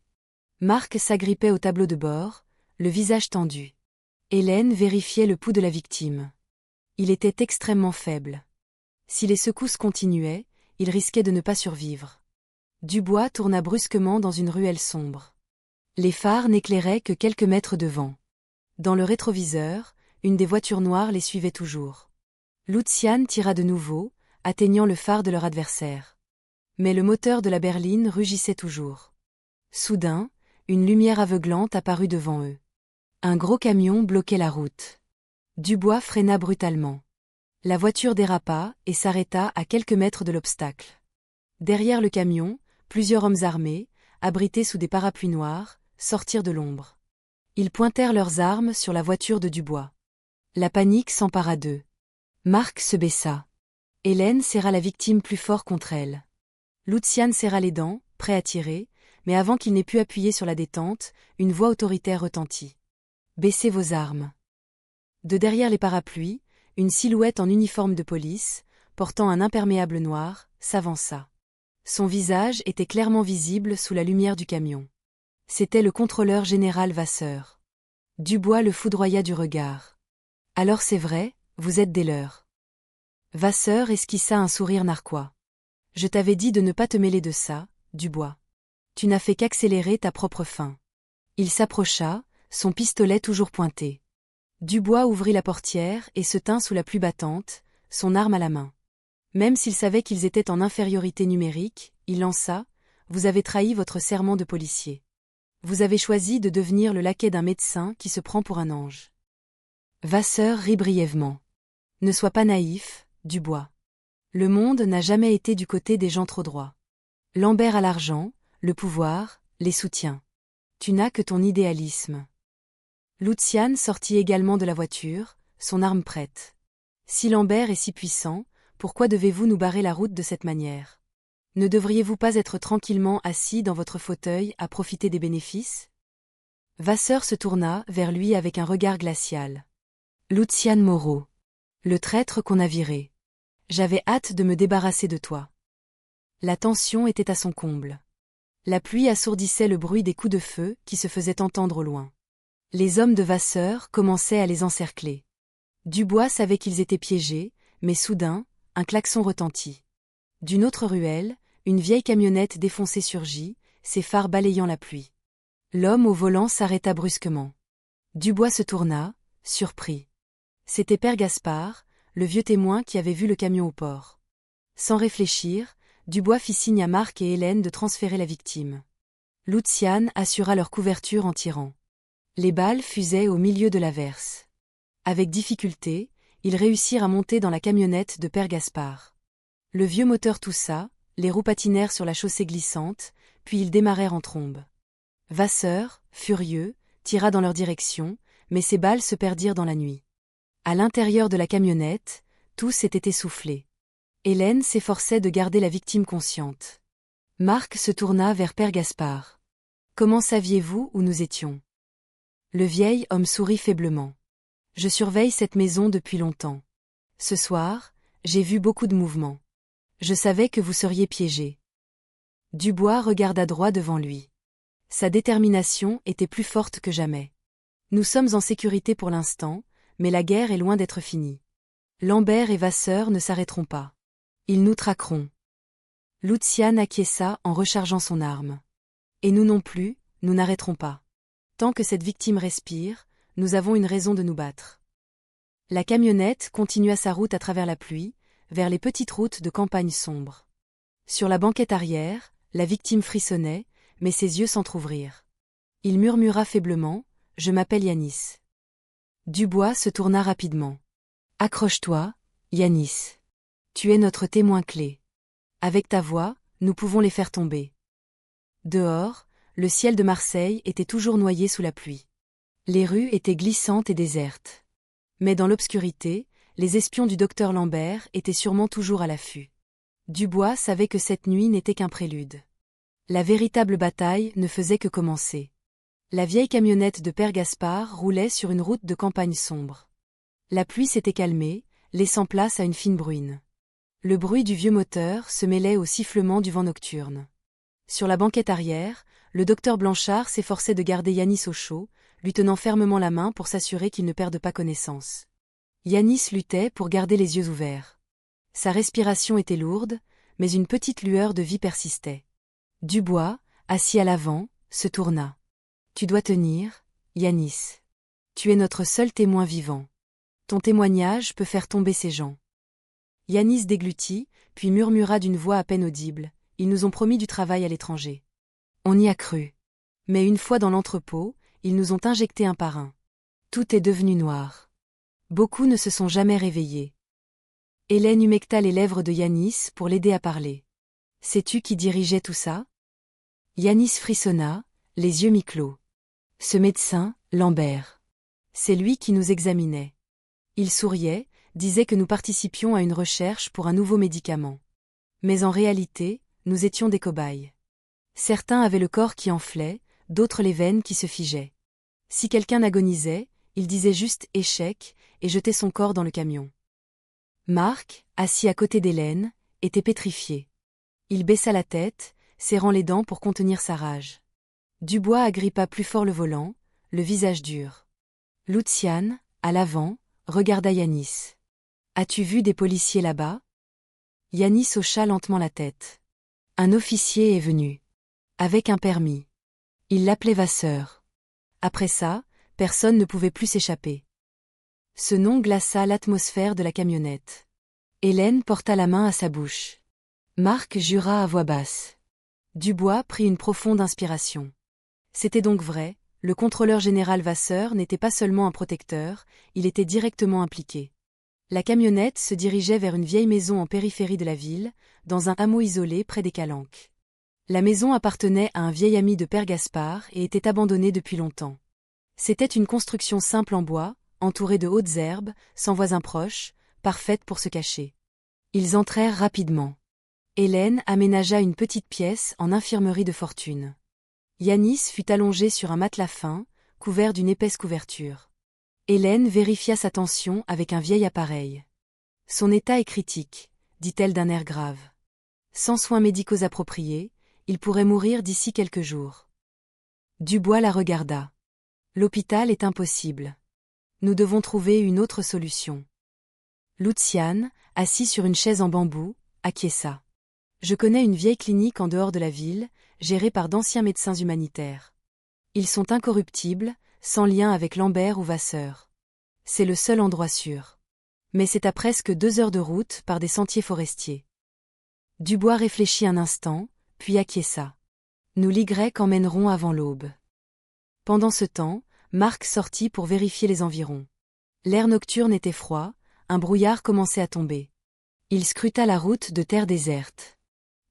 Marc s'agrippait au tableau de bord, le visage tendu. Hélène vérifiait le pouls de la victime. Il était extrêmement faible. Si les secousses continuaient, il risquait de ne pas survivre. Dubois tourna brusquement dans une ruelle sombre. Les phares n'éclairaient que quelques mètres devant. Dans le rétroviseur, une des voitures noires les suivait toujours. Luciane tira de nouveau, atteignant le phare de leur adversaire. Mais le moteur de la berline rugissait toujours. Soudain, une lumière aveuglante apparut devant eux. Un gros camion bloquait la route. Dubois freina brutalement. La voiture dérapa et s'arrêta à quelques mètres de l'obstacle. Derrière le camion, plusieurs hommes armés, abrités sous des parapluies noirs, sortirent de l'ombre. Ils pointèrent leurs armes sur la voiture de Dubois. La panique s'empara d'eux. Marc se baissa. Hélène serra la victime plus fort contre elle. Lucian serra les dents, prêt à tirer, mais avant qu'il n'ait pu appuyer sur la détente, une voix autoritaire retentit. « Baissez vos armes !» De derrière les parapluies, une silhouette en uniforme de police, portant un imperméable noir, s'avança. Son visage était clairement visible sous la lumière du camion. C'était le contrôleur général Vasseur. Dubois le foudroya du regard. « Alors c'est vrai, vous êtes des leurs. » Vasseur esquissa un sourire narquois. « Je t'avais dit de ne pas te mêler de ça, Dubois. Tu n'as fait qu'accélérer ta propre fin. » Il s'approcha, son pistolet toujours pointé. Dubois ouvrit la portière et se tint sous la pluie battante, son arme à la main. Même s'il savait qu'ils étaient en infériorité numérique, il lança « Vous avez trahi votre serment de policier. Vous avez choisi de devenir le laquais d'un médecin qui se prend pour un ange. » Vasseur rit brièvement. « Ne sois pas naïf, Dubois. Le monde n'a jamais été du côté des gens trop droits. Lambert a l'argent, le pouvoir, les soutiens. Tu n'as que ton idéalisme. » Lucian sortit également de la voiture, son arme prête. « Si Lambert est si puissant, pourquoi devez-vous nous barrer la route de cette manière? Ne devriez-vous pas être tranquillement assis dans votre fauteuil à profiter des bénéfices ?» Vasseur se tourna vers lui avec un regard glacial. « Lucian Moreau. Le traître qu'on a viré. J'avais hâte de me débarrasser de toi. » La tension était à son comble. La pluie assourdissait le bruit des coups de feu qui se faisaient entendre au loin. Les hommes de Vasseur commençaient à les encercler. Dubois savait qu'ils étaient piégés, mais soudain, un klaxon retentit. D'une autre ruelle, une vieille camionnette défoncée surgit, ses phares balayant la pluie. L'homme au volant s'arrêta brusquement. Dubois se tourna, surpris. C'était Père Gaspard, le vieux témoin qui avait vu le camion au port. Sans réfléchir, Dubois fit signe à Marc et Hélène de transférer la victime. Lucian assura leur couverture en tirant. Les balles fusaient au milieu de l'averse. Avec difficulté, ils réussirent à monter dans la camionnette de Père Gaspard. Le vieux moteur toussa, les roues patinèrent sur la chaussée glissante, puis ils démarrèrent en trombe. Vasseur, furieux, tira dans leur direction, mais ses balles se perdirent dans la nuit. À l'intérieur de la camionnette, tous étaient essoufflés. Hélène s'efforçait de garder la victime consciente. Marc se tourna vers Père Gaspard. « Comment saviez-vous où nous étions ?» Le vieil homme sourit faiblement. « Je surveille cette maison depuis longtemps. Ce soir, j'ai vu beaucoup de mouvements. Je savais que vous seriez piégés. » Dubois regarda droit devant lui. Sa détermination était plus forte que jamais. « Nous sommes en sécurité pour l'instant, mais la guerre est loin d'être finie. Lambert et Vasseur ne s'arrêteront pas. Ils nous traqueront. » Lucian acquiesça en rechargeant son arme. « Et nous non plus, nous n'arrêterons pas. Tant que cette victime respire, nous avons une raison de nous battre. » La camionnette continua sa route à travers la pluie, vers les petites routes de campagne sombres. Sur la banquette arrière, la victime frissonnait, mais ses yeux s'entr'ouvrirent. Il murmura faiblement « Je m'appelle Yanis. » Dubois se tourna rapidement. « Accroche-toi, Yanis. Tu es notre témoin clé. Avec ta voix, nous pouvons les faire tomber. » Dehors, le ciel de Marseille était toujours noyé sous la pluie. Les rues étaient glissantes et désertes. Mais dans l'obscurité, les espions du docteur Lambert étaient sûrement toujours à l'affût. Dubois savait que cette nuit n'était qu'un prélude. La véritable bataille ne faisait que commencer. La vieille camionnette de Père Gaspard roulait sur une route de campagne sombre. La pluie s'était calmée, laissant place à une fine bruine. Le bruit du vieux moteur se mêlait au sifflement du vent nocturne. Sur la banquette arrière, le docteur Blanchard s'efforçait de garder Yanis au chaud, lui tenant fermement la main pour s'assurer qu'il ne perde pas connaissance. Yanis luttait pour garder les yeux ouverts. Sa respiration était lourde, mais une petite lueur de vie persistait. Dubois, assis à l'avant, se tourna. « Tu dois tenir, Yanis. Tu es notre seul témoin vivant. Ton témoignage peut faire tomber ces gens. » Yanis déglutit, puis murmura d'une voix à peine audible. « Ils nous ont promis du travail à l'étranger. » On y a cru. Mais une fois dans l'entrepôt, ils nous ont injectés un par un. Tout est devenu noir. Beaucoup ne se sont jamais réveillés. Hélène humecta les lèvres de Yanis pour l'aider à parler. Sais-tu qui dirigeait tout ça? Yanis frissonna, les yeux mi-clos. Ce médecin, Lambert. C'est lui qui nous examinait. Il souriait, disait que nous participions à une recherche pour un nouveau médicament. Mais en réalité, nous étions des cobayes. Certains avaient le corps qui enflait, d'autres les veines qui se figeaient. Si quelqu'un agonisait, il disait juste « échec » et jetait son corps dans le camion. Marc, assis à côté d'Hélène, était pétrifié. Il baissa la tête, serrant les dents pour contenir sa rage. Dubois agrippa plus fort le volant, le visage dur. Luciane, à l'avant, regarda Yanis. « As-tu vu des policiers là-bas » Yanis hocha lentement la tête. Un officier est venu. Avec un permis. Il l'appelait Vasseur. Après ça, personne ne pouvait plus s'échapper. Ce nom glaça l'atmosphère de la camionnette. Hélène porta la main à sa bouche. Marc jura à voix basse. Dubois prit une profonde inspiration. C'était donc vrai, le contrôleur général Vasseur n'était pas seulement un protecteur, il était directement impliqué. La camionnette se dirigeait vers une vieille maison en périphérie de la ville, dans un hameau isolé près des Calanques. La maison appartenait à un vieil ami de Père Gaspard et était abandonnée depuis longtemps. C'était une construction simple en bois, entourée de hautes herbes, sans voisins proches, parfaite pour se cacher. Ils entrèrent rapidement. Hélène aménagea une petite pièce en infirmerie de fortune. Yanis fut allongé sur un matelas fin, couvert d'une épaisse couverture. Hélène vérifia sa tension avec un vieil appareil. Son état est critique, dit-elle d'un air grave. Sans soins médicaux appropriés, il pourrait mourir d'ici quelques jours. Dubois la regarda. L'hôpital est impossible. Nous devons trouver une autre solution. Luciane, assis sur une chaise en bambou, acquiesça. Je connais une vieille clinique en dehors de la ville, gérée par d'anciens médecins humanitaires. Ils sont incorruptibles, sans lien avec Lambert ou Vasseur. C'est le seul endroit sûr. Mais c'est à presque 2 heures de route par des sentiers forestiers. Dubois réfléchit un instant, puis acquiesça. Nous l'Y emmènerons avant l'aube. Pendant ce temps, Marc sortit pour vérifier les environs. L'air nocturne était froid, un brouillard commençait à tomber. Il scruta la route de terre déserte.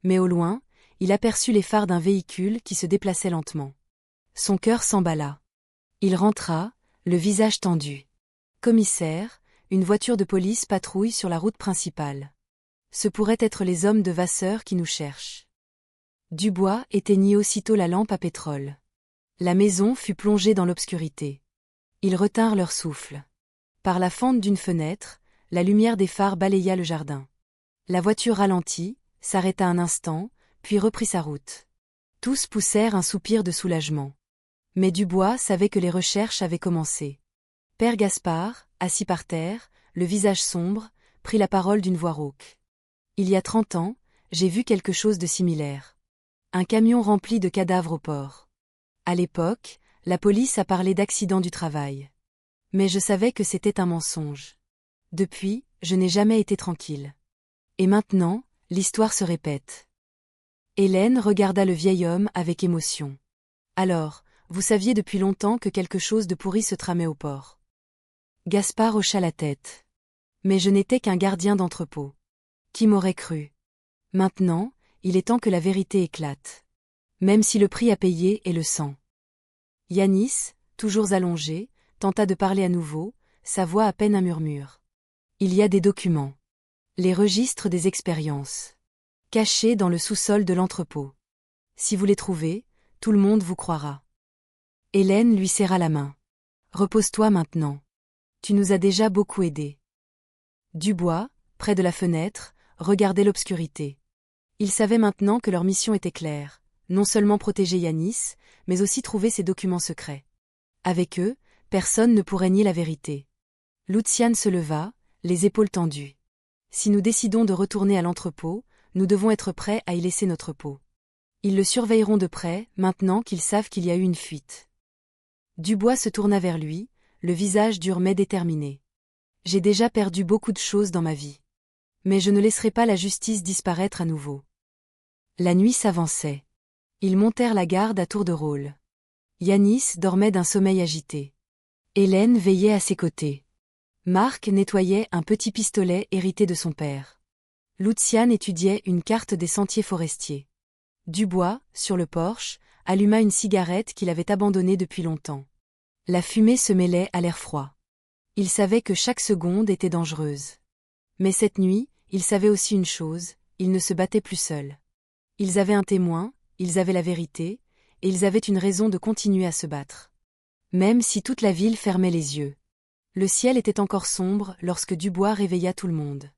Mais au loin, il aperçut les phares d'un véhicule qui se déplaçait lentement. Son cœur s'emballa. Il rentra, le visage tendu. Commissaire, une voiture de police patrouille sur la route principale. Ce pourraient être les hommes de Vasseur qui nous cherchent. Dubois éteignit aussitôt la lampe à pétrole. La maison fut plongée dans l'obscurité. Ils retinrent leur souffle. Par la fente d'une fenêtre, la lumière des phares balaya le jardin. La voiture ralentit, s'arrêta un instant, puis reprit sa route. Tous poussèrent un soupir de soulagement. Mais Dubois savait que les recherches avaient commencé. Père Gaspard, assis par terre, le visage sombre, prit la parole d'une voix rauque. Il y a 30 ans, j'ai vu quelque chose de similaire. Un camion rempli de cadavres au port. À l'époque, la police a parlé d'accident du travail. Mais je savais que c'était un mensonge. Depuis, je n'ai jamais été tranquille. Et maintenant, l'histoire se répète. Hélène regarda le vieil homme avec émotion. Alors, vous saviez depuis longtemps que quelque chose de pourri se tramait au port. Gaspard hocha la tête. Mais je n'étais qu'un gardien d'entrepôt. Qui m'aurait cru? Maintenant, il est temps que la vérité éclate. Même si le prix à payer est le sang. Yanis, toujours allongé, tenta de parler à nouveau, sa voix à peine un murmure. Il y a des documents. Les registres des expériences. Cachés dans le sous-sol de l'entrepôt. Si vous les trouvez, tout le monde vous croira. Hélène lui serra la main. Repose-toi maintenant. Tu nous as déjà beaucoup aidés. Dubois, près de la fenêtre, regardait l'obscurité. Il savait maintenant que leur mission était claire, non seulement protéger Yanis, mais aussi trouver ses documents secrets. Avec eux, personne ne pourrait nier la vérité. Luciane se leva, les épaules tendues. Si nous décidons de retourner à l'entrepôt, nous devons être prêts à y laisser notre peau. Ils le surveilleront de près, maintenant qu'ils savent qu'il y a eu une fuite. Dubois se tourna vers lui, le visage dur mais déterminé. J'ai déjà perdu beaucoup de choses dans ma vie. Mais je ne laisserai pas la justice disparaître à nouveau. La nuit s'avançait. Ils montèrent la garde à tour de rôle. Yanis dormait d'un sommeil agité. Hélène veillait à ses côtés. Marc nettoyait un petit pistolet hérité de son père. Lucian étudiait une carte des sentiers forestiers. Dubois, sur le porche, alluma une cigarette qu'il avait abandonnée depuis longtemps. La fumée se mêlait à l'air froid. Il savait que chaque seconde était dangereuse. Mais cette nuit, il savait aussi une chose, ils ne se battaient plus seuls. Ils avaient un témoin, ils avaient la vérité, et ils avaient une raison de continuer à se battre. Même si toute la ville fermait les yeux. Le ciel était encore sombre lorsque Dubois réveilla tout le monde.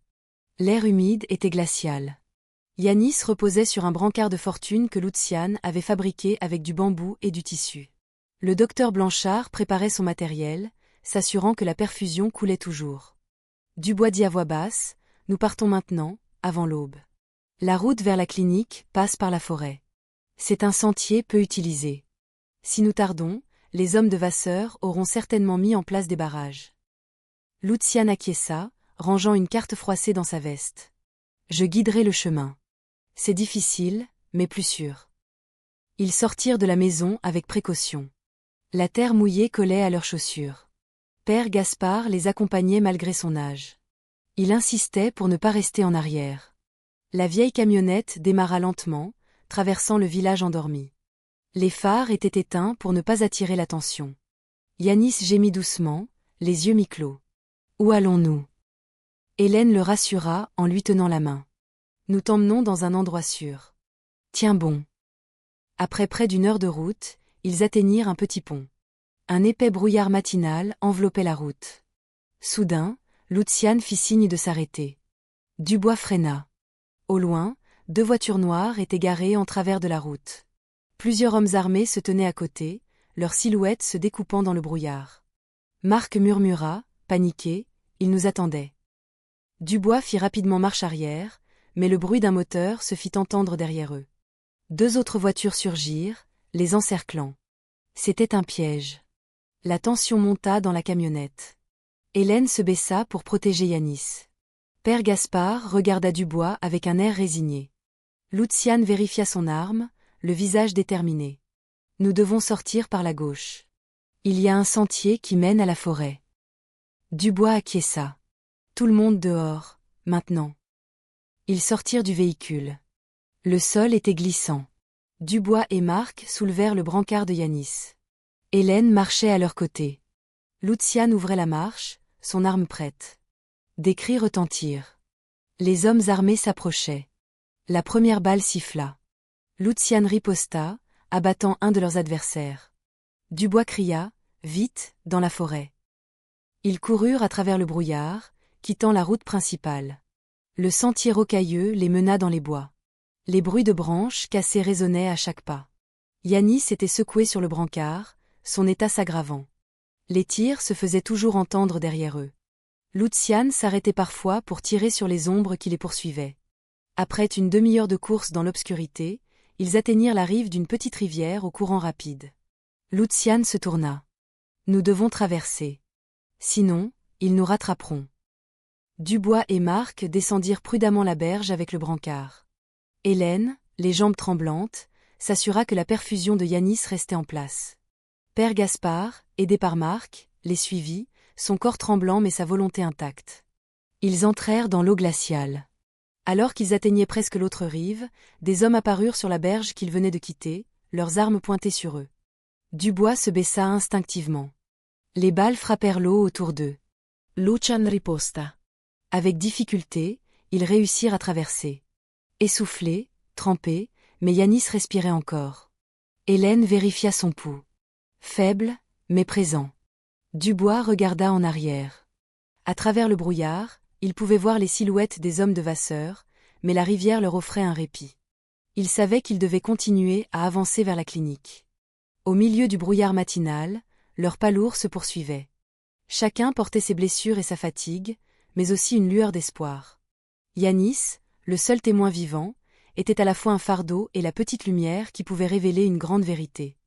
L'air humide était glacial. Yanis reposait sur un brancard de fortune que Lucian avait fabriqué avec du bambou et du tissu. Le docteur Blanchard préparait son matériel, s'assurant que la perfusion coulait toujours. Dubois dit à voix basse, « Nous partons maintenant, avant l'aube. La route vers la clinique passe par la forêt. C'est un sentier peu utilisé. Si nous tardons, les hommes de Vasseur auront certainement mis en place des barrages. » Lucian acquiesça, rangeant une carte froissée dans sa veste. « Je guiderai le chemin. C'est difficile, mais plus sûr. » Ils sortirent de la maison avec précaution. La terre mouillée collait à leurs chaussures. Père Gaspard les accompagnait malgré son âge. Il insistait pour ne pas rester en arrière. La vieille camionnette démarra lentement, traversant le village endormi. Les phares étaient éteints pour ne pas attirer l'attention. Yanis gémit doucement, les yeux mi-clos. « Où allons-nous » Hélène le rassura en lui tenant la main. « Nous t'emmenons dans un endroit sûr. Tiens bon. » Après près d'une heure de route, ils atteignirent un petit pont. Un épais brouillard matinal enveloppait la route. Soudain, Lucian fit signe de s'arrêter. Dubois freina. Au loin, 2 voitures noires étaient garées en travers de la route. Plusieurs hommes armés se tenaient à côté, leurs silhouettes se découpant dans le brouillard. Marc murmura, paniqué, « Ils nous attendaient. » Dubois fit rapidement marche arrière, mais le bruit d'un moteur se fit entendre derrière eux. 2 autres voitures surgirent, les encerclant. C'était un piège. La tension monta dans la camionnette. Hélène se baissa pour protéger Yanis. Père Gaspard regarda Dubois avec un air résigné. Lucian vérifia son arme, le visage déterminé. « Nous devons sortir par la gauche. Il y a un sentier qui mène à la forêt. » Dubois acquiesça. Tout le monde dehors, maintenant. Ils sortirent du véhicule. Le sol était glissant. Dubois et Marc soulevèrent le brancard de Yanis. Hélène marchait à leur côté. Lucian ouvrait la marche, son arme prête. Des cris retentirent. Les hommes armés s'approchaient. La première balle siffla. Lucian riposta, abattant un de leurs adversaires. Dubois cria, « Vite, dans la forêt !» Ils coururent à travers le brouillard, quittant la route principale. Le sentier rocailleux les mena dans les bois. Les bruits de branches cassées résonnaient à chaque pas. Yanis était secoué sur le brancard, son état s'aggravant. Les tirs se faisaient toujours entendre derrière eux. Lucian s'arrêtait parfois pour tirer sur les ombres qui les poursuivaient. Après une demi-heure de course dans l'obscurité, ils atteignirent la rive d'une petite rivière au courant rapide. Lucian se tourna. « Nous devons traverser. Sinon, ils nous rattraperont. » Dubois et Marc descendirent prudemment la berge avec le brancard. Hélène, les jambes tremblantes, s'assura que la perfusion de Yanis restait en place. Père Gaspard, aidé par Marc, les suivit, son corps tremblant mais sa volonté intacte. Ils entrèrent dans l'eau glaciale. Alors qu'ils atteignaient presque l'autre rive, des hommes apparurent sur la berge qu'ils venaient de quitter, leurs armes pointées sur eux. Dubois se baissa instinctivement. Les balles frappèrent l'eau autour d'eux. Lucian riposta. Avec difficulté, ils réussirent à traverser. Essoufflés, trempés, mais Yanis respirait encore. Hélène vérifia son pouls. Faible, mais présent. Dubois regarda en arrière. À travers le brouillard, il pouvait voir les silhouettes des hommes de Vasseur, mais la rivière leur offrait un répit. Il savait qu'ils devaient continuer à avancer vers la clinique. Au milieu du brouillard matinal, leurs pas lourds se poursuivaient. Chacun portait ses blessures et sa fatigue, mais aussi une lueur d'espoir. Yanis, le seul témoin vivant, était à la fois un fardeau et la petite lumière qui pouvait révéler une grande vérité.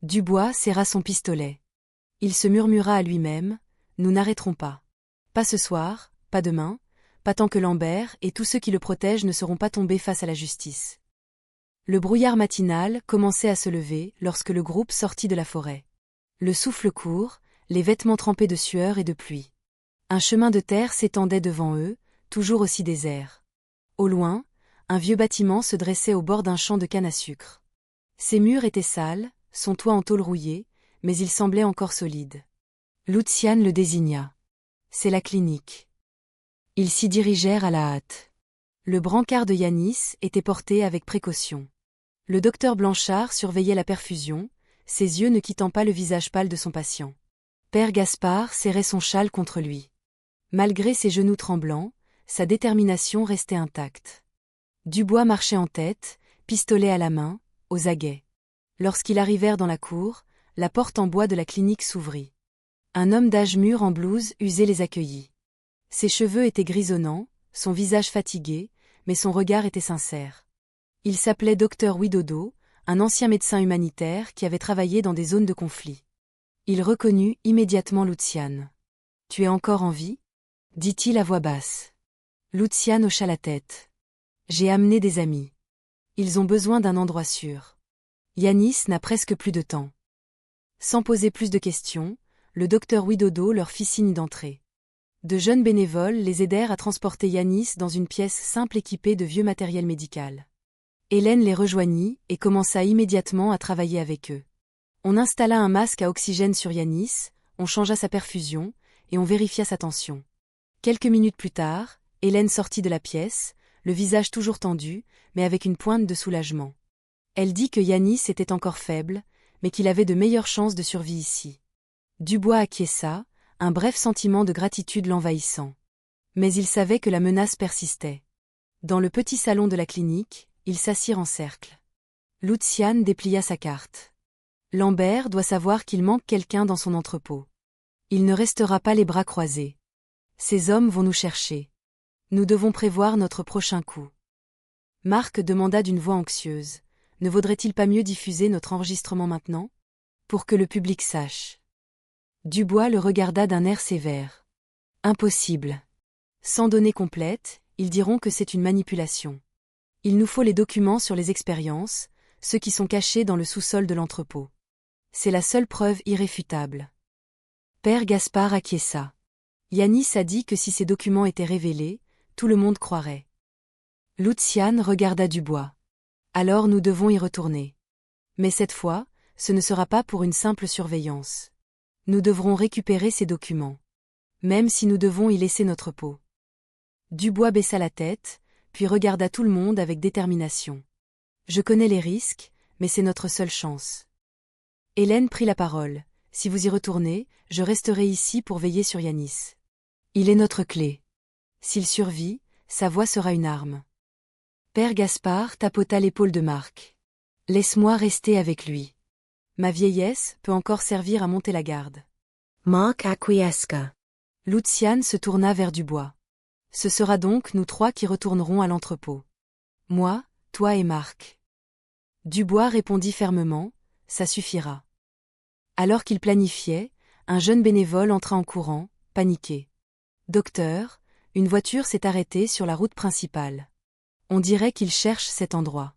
Dubois serra son pistolet. Il se murmura à lui-même, « Nous n'arrêterons pas. Pas ce soir, pas demain, pas tant que Lambert et tous ceux qui le protègent ne seront pas tombés face à la justice. » Le brouillard matinal commençait à se lever lorsque le groupe sortit de la forêt. Le souffle court, les vêtements trempés de sueur et de pluie. Un chemin de terre s'étendait devant eux, toujours aussi désert. Au loin, un vieux bâtiment se dressait au bord d'un champ de canne à sucre. Ses murs étaient sales, son toit en tôle rouillée, mais il semblait encore solide. Lucian le désigna. C'est la clinique. Ils s'y dirigèrent à la hâte. Le brancard de Yanis était porté avec précaution. Le docteur Blanchard surveillait la perfusion, ses yeux ne quittant pas le visage pâle de son patient. Père Gaspard serrait son châle contre lui. Malgré ses genoux tremblants, sa détermination restait intacte. Dubois marchait en tête, pistolet à la main, aux aguets. Lorsqu'ils arrivèrent dans la cour, la porte en bois de la clinique s'ouvrit. Un homme d'âge mûr en blouse usée les accueillit. Ses cheveux étaient grisonnants, son visage fatigué, mais son regard était sincère. Il s'appelait Dr Widodo, un ancien médecin humanitaire qui avait travaillé dans des zones de conflit. Il reconnut immédiatement Lucian. « Tu es encore en vie ?» dit-il à voix basse. Lucian hocha la tête. « J'ai amené des amis. Ils ont besoin d'un endroit sûr. Yanis n'a presque plus de temps. » Sans poser plus de questions, le docteur Widodo leur fit signe d'entrer. De jeunes bénévoles les aidèrent à transporter Yanis dans une pièce simple équipée de vieux matériel médical. Hélène les rejoignit et commença immédiatement à travailler avec eux. On installa un masque à oxygène sur Yanis, on changea sa perfusion, et on vérifia sa tension. Quelques minutes plus tard, Hélène sortit de la pièce, le visage toujours tendu, mais avec une pointe de soulagement. Elle dit que Yanis était encore faible, mais qu'il avait de meilleures chances de survie ici. Dubois acquiesça, un bref sentiment de gratitude l'envahissant. Mais il savait que la menace persistait. Dans le petit salon de la clinique, ils s'assirent en cercle. Lucian déplia sa carte. Lambert doit savoir qu'il manque quelqu'un dans son entrepôt. Il ne restera pas les bras croisés. Ces hommes vont nous chercher. Nous devons prévoir notre prochain coup. Marc demanda d'une voix anxieuse. Ne vaudrait-il pas mieux diffuser notre enregistrement maintenant? Pour que le public sache. Dubois le regarda d'un air sévère. Impossible. Sans données complètes, ils diront que c'est une manipulation. Il nous faut les documents sur les expériences, ceux qui sont cachés dans le sous-sol de l'entrepôt. C'est la seule preuve irréfutable. Père Gaspard acquiesça. Yanis a dit que si ces documents étaient révélés, tout le monde croirait. Lucian regarda Dubois. Alors nous devons y retourner. Mais cette fois, ce ne sera pas pour une simple surveillance. Nous devrons récupérer ces documents. Même si nous devons y laisser notre peau. Dubois baissa la tête, puis regarda tout le monde avec détermination. Je connais les risques, mais c'est notre seule chance. Hélène prit la parole. Si vous y retournez, je resterai ici pour veiller sur Yanis. Il est notre clé. S'il survit, sa voix sera une arme. Père Gaspard tapota l'épaule de Marc. Laisse-moi rester avec lui. Ma vieillesse peut encore servir à monter la garde. Marc acquiesca. Lucian se tourna vers Dubois. Ce sera donc nous trois qui retournerons à l'entrepôt. Moi, toi et Marc. Dubois répondit fermement, ça suffira. Alors qu'il planifiait, un jeune bénévole entra en courant, paniqué. Docteur, une voiture s'est arrêtée sur la route principale. On dirait qu'il cherche cet endroit.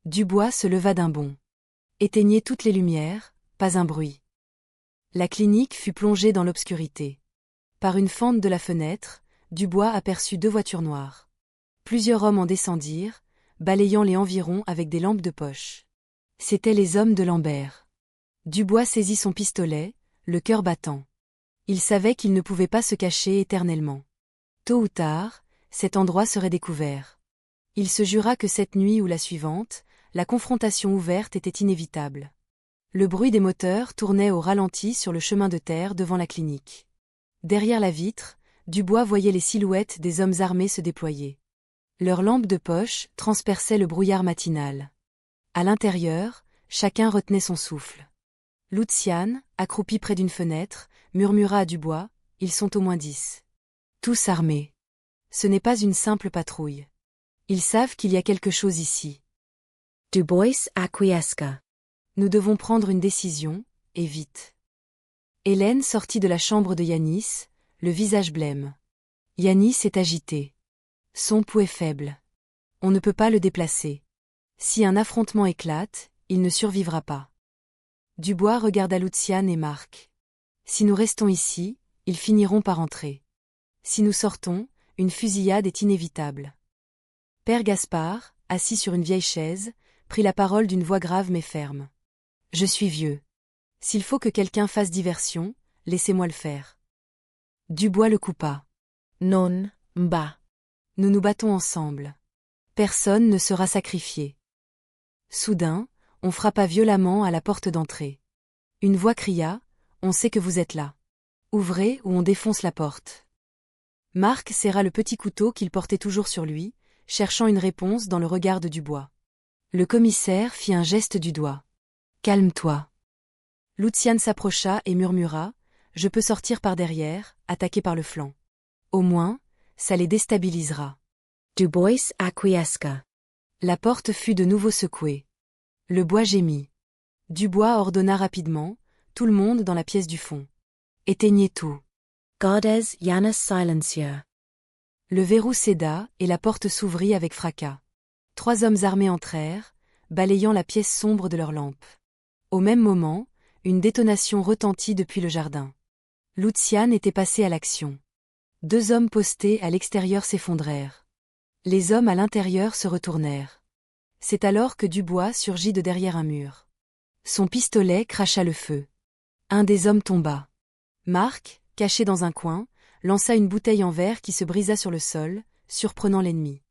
Dubois se leva d'un bond. Éteignez toutes les lumières, pas un bruit. La clinique fut plongée dans l'obscurité. Par une fente de la fenêtre, Dubois aperçut 2 voitures noires. Plusieurs hommes en descendirent, balayant les environs avec des lampes de poche. C'étaient les hommes de Lambert. Dubois saisit son pistolet, le cœur battant. Il savait qu'il ne pouvait pas se cacher éternellement. Tôt ou tard, cet endroit serait découvert. Il se jura que cette nuit ou la suivante, la confrontation ouverte était inévitable. Le bruit des moteurs tournait au ralenti sur le chemin de terre devant la clinique. Derrière la vitre, Dubois voyait les silhouettes des hommes armés se déployer. Leurs lampes de poche transperçaient le brouillard matinal. À l'intérieur, chacun retenait son souffle. Lucian, accroupi près d'une fenêtre, murmura à Dubois, « Ils sont au moins 10. Tous armés. Ce n'est pas une simple patrouille. Ils savent qu'il y a quelque chose ici. » Dubois acquiesca. Nous devons prendre une décision, et vite. Hélène sortit de la chambre de Yanis, le visage blême. Yanis est agité. Son pouls est faible. On ne peut pas le déplacer. Si un affrontement éclate, il ne survivra pas. Dubois regarda Lucian et Marc. Si nous restons ici, Ils finiront par entrer. Si nous sortons, une fusillade est inévitable. Père Gaspard, assis sur une vieille chaise, prit la parole d'une voix grave mais ferme. Je suis vieux. S'il faut que quelqu'un fasse diversion, laissez-moi le faire. Dubois le coupa. Non, Mba. Nous nous battons ensemble. Personne ne sera sacrifié. Soudain, on frappa violemment à la porte d'entrée. Une voix cria, on sait que vous êtes là. Ouvrez ou on défonce la porte. Marc serra le petit couteau qu'il portait toujours sur lui, cherchant une réponse dans le regard de Dubois. Le commissaire fit un geste du doigt. Calme-toi. Luciane s'approcha et murmura, je peux sortir par derrière, attaquer par le flanc. Au moins, ça les déstabilisera. Dubois acquiesca. La porte fut de nouveau secouée. Le bois gémit. Dubois ordonna rapidement, tout le monde dans la pièce du fond. Éteignez tout. Gardez Janus silencieux. Le verrou céda et la porte s'ouvrit avec fracas. 3 hommes armés entrèrent, balayant la pièce sombre de leurs lampes. Au même moment, une détonation retentit depuis le jardin. Luciane était passé à l'action. 2 hommes postés à l'extérieur s'effondrèrent. Les hommes à l'intérieur se retournèrent. C'est alors que Dubois surgit de derrière un mur. Son pistolet cracha le feu. Un des hommes tomba. Marc, caché dans un coin, lança une bouteille en verre qui se brisa sur le sol, surprenant l'ennemi.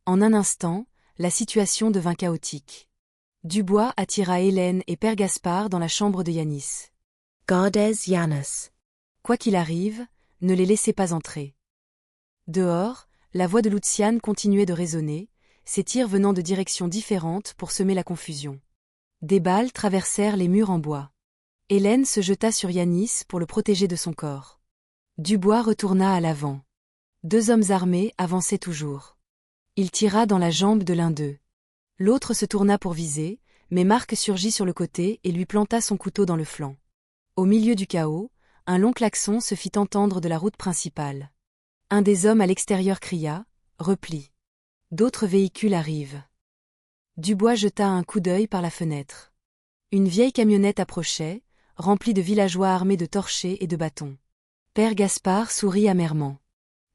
En un instant, la situation devint chaotique. Dubois attira Hélène et Père Gaspard dans la chambre de Yanis. Gardez Janus. Quoi qu'il arrive, ne les laissez pas entrer. Dehors, la voix de Luciane continuait de résonner, ses tirs venant de directions différentes pour semer la confusion. Des balles traversèrent les murs en bois. Hélène se jeta sur Yanis pour le protéger de son corps. Dubois retourna à l'avant. 2 hommes armés avançaient toujours. Il tira dans la jambe de l'un d'eux. L'autre se tourna pour viser, mais Marc surgit sur le côté et lui planta son couteau dans le flanc. Au milieu du chaos, un long klaxon se fit entendre de la route principale. Un des hommes à l'extérieur cria « Repli ». D'autres véhicules arrivent. Dubois jeta un coup d'œil par la fenêtre. Une vieille camionnette approchait, remplie de villageois armés de torchers et de bâtons. Père Gaspard sourit amèrement.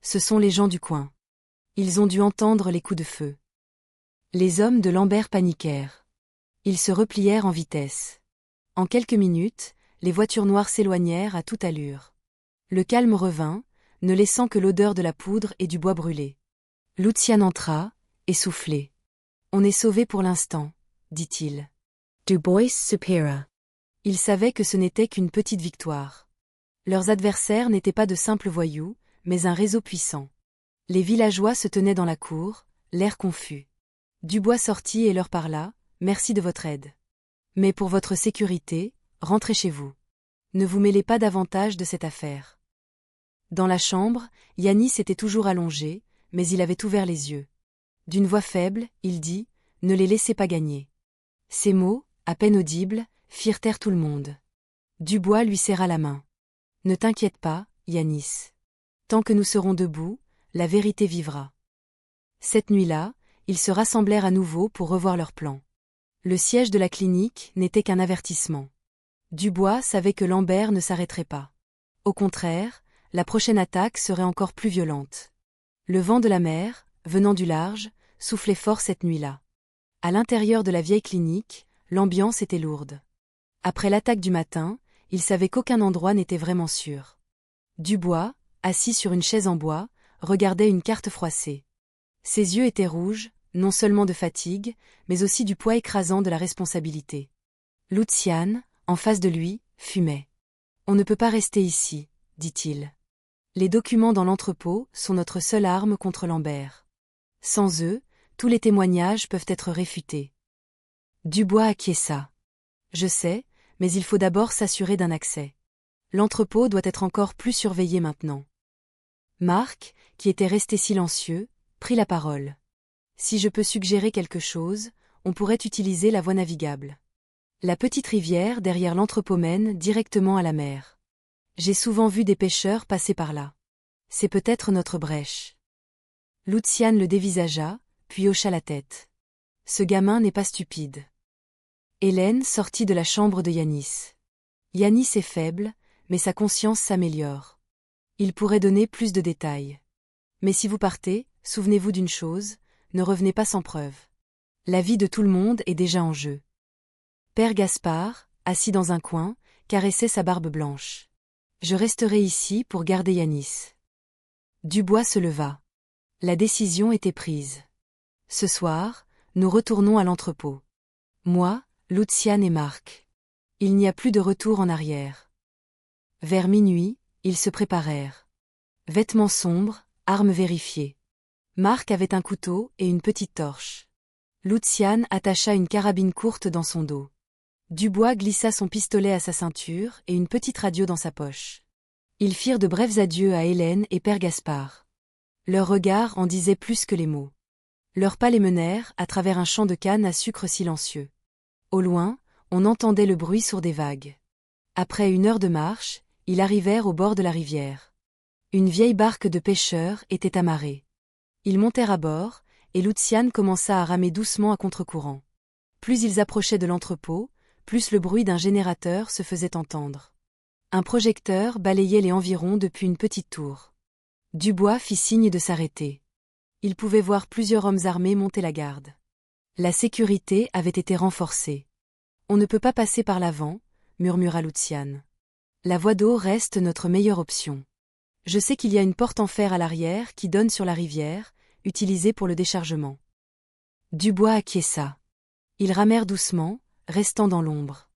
Ce sont les gens du coin. Ils ont dû entendre les coups de feu. Les hommes de Lambert paniquèrent. Ils se replièrent en vitesse. En quelques minutes, les voitures noires s'éloignèrent à toute allure. Le calme revint, ne laissant que l'odeur de la poudre et du bois brûlé. Luciane entra, essoufflé. On est sauvé pour l'instant, dit-il. Dubois supera. Ils savaient que ce n'était qu'une petite victoire. Leurs adversaires n'étaient pas de simples voyous, mais un réseau puissant. Les villageois se tenaient dans la cour, l'air confus. Dubois sortit et leur parla, « Merci de votre aide. Mais pour votre sécurité, rentrez chez vous. Ne vous mêlez pas davantage de cette affaire. » Dans la chambre, Yanis était toujours allongé, mais il avait ouvert les yeux. D'une voix faible, il dit, « Ne les laissez pas gagner. » Ces mots, à peine audibles, firent taire tout le monde. Dubois lui serra la main. « Ne t'inquiète pas, Yanis. Tant que nous serons debout, la vérité vivra. » Cette nuit-là, ils se rassemblèrent à nouveau pour revoir leur plan. Le siège de la clinique n'était qu'un avertissement. Dubois savait que Lambert ne s'arrêterait pas. Au contraire, la prochaine attaque serait encore plus violente. Le vent de la mer, venant du large, soufflait fort cette nuit-là. À l'intérieur de la vieille clinique, l'ambiance était lourde. Après l'attaque du matin, il savait qu'aucun endroit n'était vraiment sûr. Dubois, assis sur une chaise en bois, regardait une carte froissée. Ses yeux étaient rouges, non seulement de fatigue, mais aussi du poids écrasant de la responsabilité. Luciane, en face de lui, fumait. « On ne peut pas rester ici, dit-il. Les documents dans l'entrepôt sont notre seule arme contre Lambert. Sans eux, tous les témoignages peuvent être réfutés. » Dubois acquiesça. « Je sais, mais il faut d'abord s'assurer d'un accès. L'entrepôt doit être encore plus surveillé maintenant. » Marc, qui était resté silencieux, prit la parole. « Si je peux suggérer quelque chose, on pourrait utiliser la voie navigable. La petite rivière derrière l'entrepôt mène directement à la mer. J'ai souvent vu des pêcheurs passer par là. C'est peut-être notre brèche. » Luciane le dévisagea, puis hocha la tête. « Ce gamin n'est pas stupide. » Hélène sortit de la chambre de Yanis. Yanis est faible, mais sa conscience s'améliore. Il pourrait donner plus de détails. Mais si vous partez, souvenez-vous d'une chose, ne revenez pas sans preuve. La vie de tout le monde est déjà en jeu. Père Gaspard, assis dans un coin, caressait sa barbe blanche. Je resterai ici pour garder Yanis. Dubois se leva. La décision était prise. Ce soir, nous retournons à l'entrepôt. Moi, Luciane et Marc. Il n'y a plus de retour en arrière. Vers minuit, ils se préparèrent. Vêtements sombres, armes vérifiées. Marc avait un couteau et une petite torche. Luciane attacha une carabine courte dans son dos. Dubois glissa son pistolet à sa ceinture et une petite radio dans sa poche. Ils firent de brefs adieux à Hélène et Père Gaspard. Leurs regards en disaient plus que les mots. Leurs pas les menèrent à travers un champ de canne à sucre silencieux. Au loin, on entendait le bruit sourd des vagues. Après 1 heure de marche, ils arrivèrent au bord de la rivière. Une vieille barque de pêcheurs était amarrée. Ils montèrent à bord, et Luciane commença à ramer doucement à contre-courant. Plus ils approchaient de l'entrepôt, plus le bruit d'un générateur se faisait entendre. Un projecteur balayait les environs depuis une petite tour. Dubois fit signe de s'arrêter. Il pouvait voir plusieurs hommes armés monter la garde. La sécurité avait été renforcée. On ne peut pas passer par l'avant, murmura Luciane. La voie d'eau reste notre meilleure option. Je sais qu'il y a une porte en fer à l'arrière qui donne sur la rivière, utilisée pour le déchargement. Dubois acquiesça. Ils ramèrent doucement, restant dans l'ombre.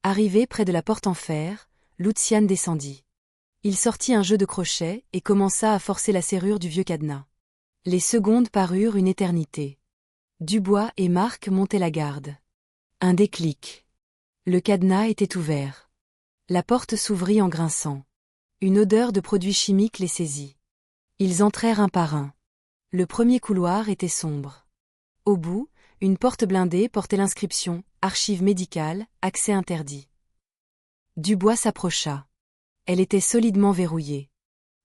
Arrivé près de la porte en fer, Luciane descendit. Il sortit un jeu de crochets et commença à forcer la serrure du vieux cadenas. Les secondes parurent une éternité. Dubois et Marc montaient la garde. Un déclic. Le cadenas était ouvert. La porte s'ouvrit en grinçant. Une odeur de produits chimiques les saisit. Ils entrèrent un par un. Le premier couloir était sombre. Au bout, une porte blindée portait l'inscription « Archives médicales, accès interdit ». Dubois s'approcha. Elle était solidement verrouillée.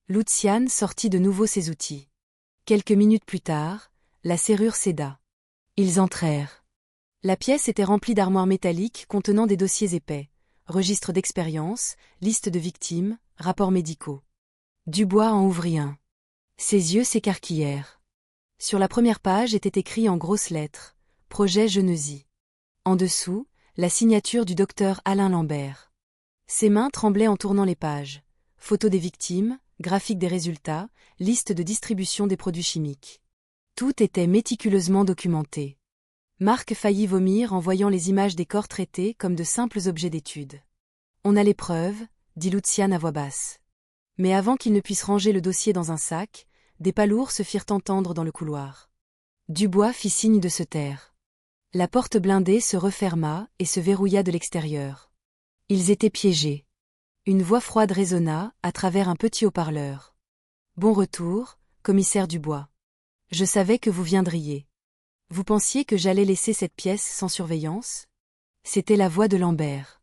Luciane sortit de nouveau ses outils. Quelques minutes plus tard, la serrure céda. Ils entrèrent. La pièce était remplie d'armoires métalliques contenant des dossiers épais, registres d'expérience, listes de victimes, rapports médicaux. Dubois en ouvrit un. Ses yeux s'écarquillèrent. Sur la première page était écrit en grosses lettres « Projet Genesy ». En dessous, la signature du docteur Alain Lambert. Ses mains tremblaient en tournant les pages. Photos des victimes, graphiques des résultats, liste de distribution des produits chimiques. Tout était méticuleusement documenté. Marc faillit vomir en voyant les images des corps traités comme de simples objets d'étude. « On a les preuves », dit Luciane à voix basse. Mais avant qu'il ne puisse ranger le dossier dans un sac, des pas lourds se firent entendre dans le couloir. Dubois fit signe de se taire. La porte blindée se referma et se verrouilla de l'extérieur. Ils étaient piégés. Une voix froide résonna à travers un petit haut-parleur. « Bon retour, commissaire Dubois. Je savais que vous viendriez. Vous pensiez que j'allais laisser cette pièce sans surveillance ?» C'était la voix de Lambert.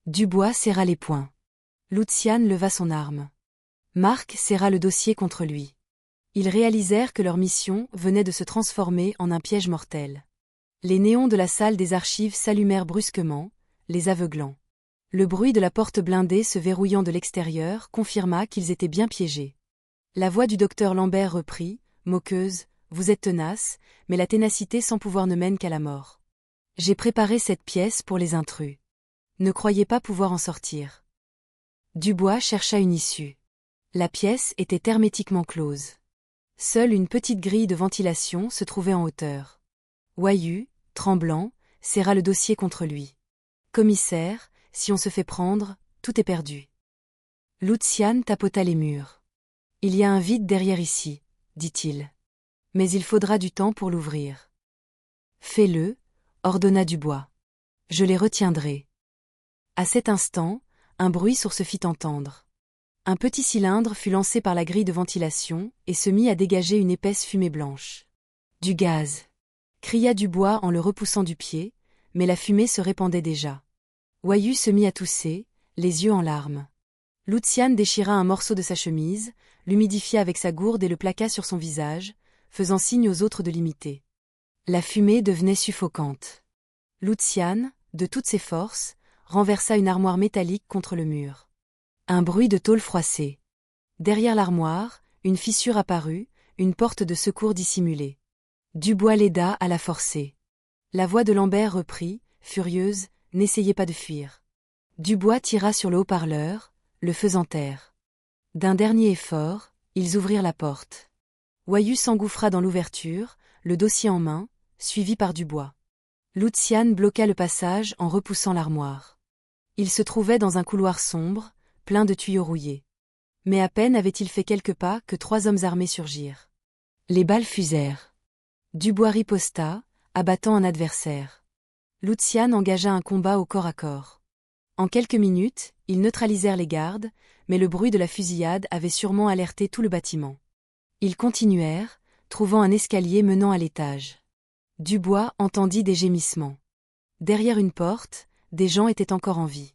Dubois serra les poings. Luciane leva son arme. Marc serra le dossier contre lui. Ils réalisèrent que leur mission venait de se transformer en un piège mortel. Les néons de la salle des archives s'allumèrent brusquement, les aveuglant. Le bruit de la porte blindée se verrouillant de l'extérieur confirma qu'ils étaient bien piégés. La voix du docteur Lambert reprit, moqueuse, « Vous êtes tenace, mais la ténacité sans pouvoir ne mène qu'à la mort. J'ai préparé cette pièce pour les intrus. Ne croyez pas pouvoir en sortir. » Dubois chercha une issue. La pièce était hermétiquement close. Seule une petite grille de ventilation se trouvait en hauteur. Wahyu, tremblant, serra le dossier contre lui. « Commissaire, si on se fait prendre, tout est perdu. » Luciane tapota les murs. « Il y a un vide derrière ici, » dit-il. « Mais il faudra du temps pour l'ouvrir. »« Fais-le, » ordonna Dubois. « Je les retiendrai. » À cet instant, un bruit sourd se fit entendre. Un petit cylindre fut lancé par la grille de ventilation et se mit à dégager une épaisse fumée blanche. « Du gaz !» cria Dubois en le repoussant du pied, mais la fumée se répandait déjà. Wahyu se mit à tousser, les yeux en larmes. Luciane déchira un morceau de sa chemise, l'humidifia avec sa gourde et le plaqua sur son visage, faisant signe aux autres de l'imiter. La fumée devenait suffocante. Luciane, de toutes ses forces, renversa une armoire métallique contre le mur. Un bruit de tôle froissée. Derrière l'armoire, une fissure apparut, une porte de secours dissimulée. Dubois l'aida à la forcer. La voix de Lambert reprit, furieuse, « N'essayez pas de fuir. » Dubois tira sur le haut-parleur, le faisant taire. D'un dernier effort, ils ouvrirent la porte. Wayu s'engouffra dans l'ouverture, le dossier en main, suivi par Dubois. Luciane bloqua le passage en repoussant l'armoire. Il se trouvait dans un couloir sombre, plein de tuyaux rouillés. Mais à peine avait-il fait quelques pas que 3 hommes armés surgirent. Les balles fusèrent. Dubois riposta, abattant un adversaire. Luciane engagea un combat au corps à corps. En quelques minutes, ils neutralisèrent les gardes, mais le bruit de la fusillade avait sûrement alerté tout le bâtiment. Ils continuèrent, trouvant un escalier menant à l'étage. Dubois entendit des gémissements. Derrière une porte, des gens étaient encore en vie.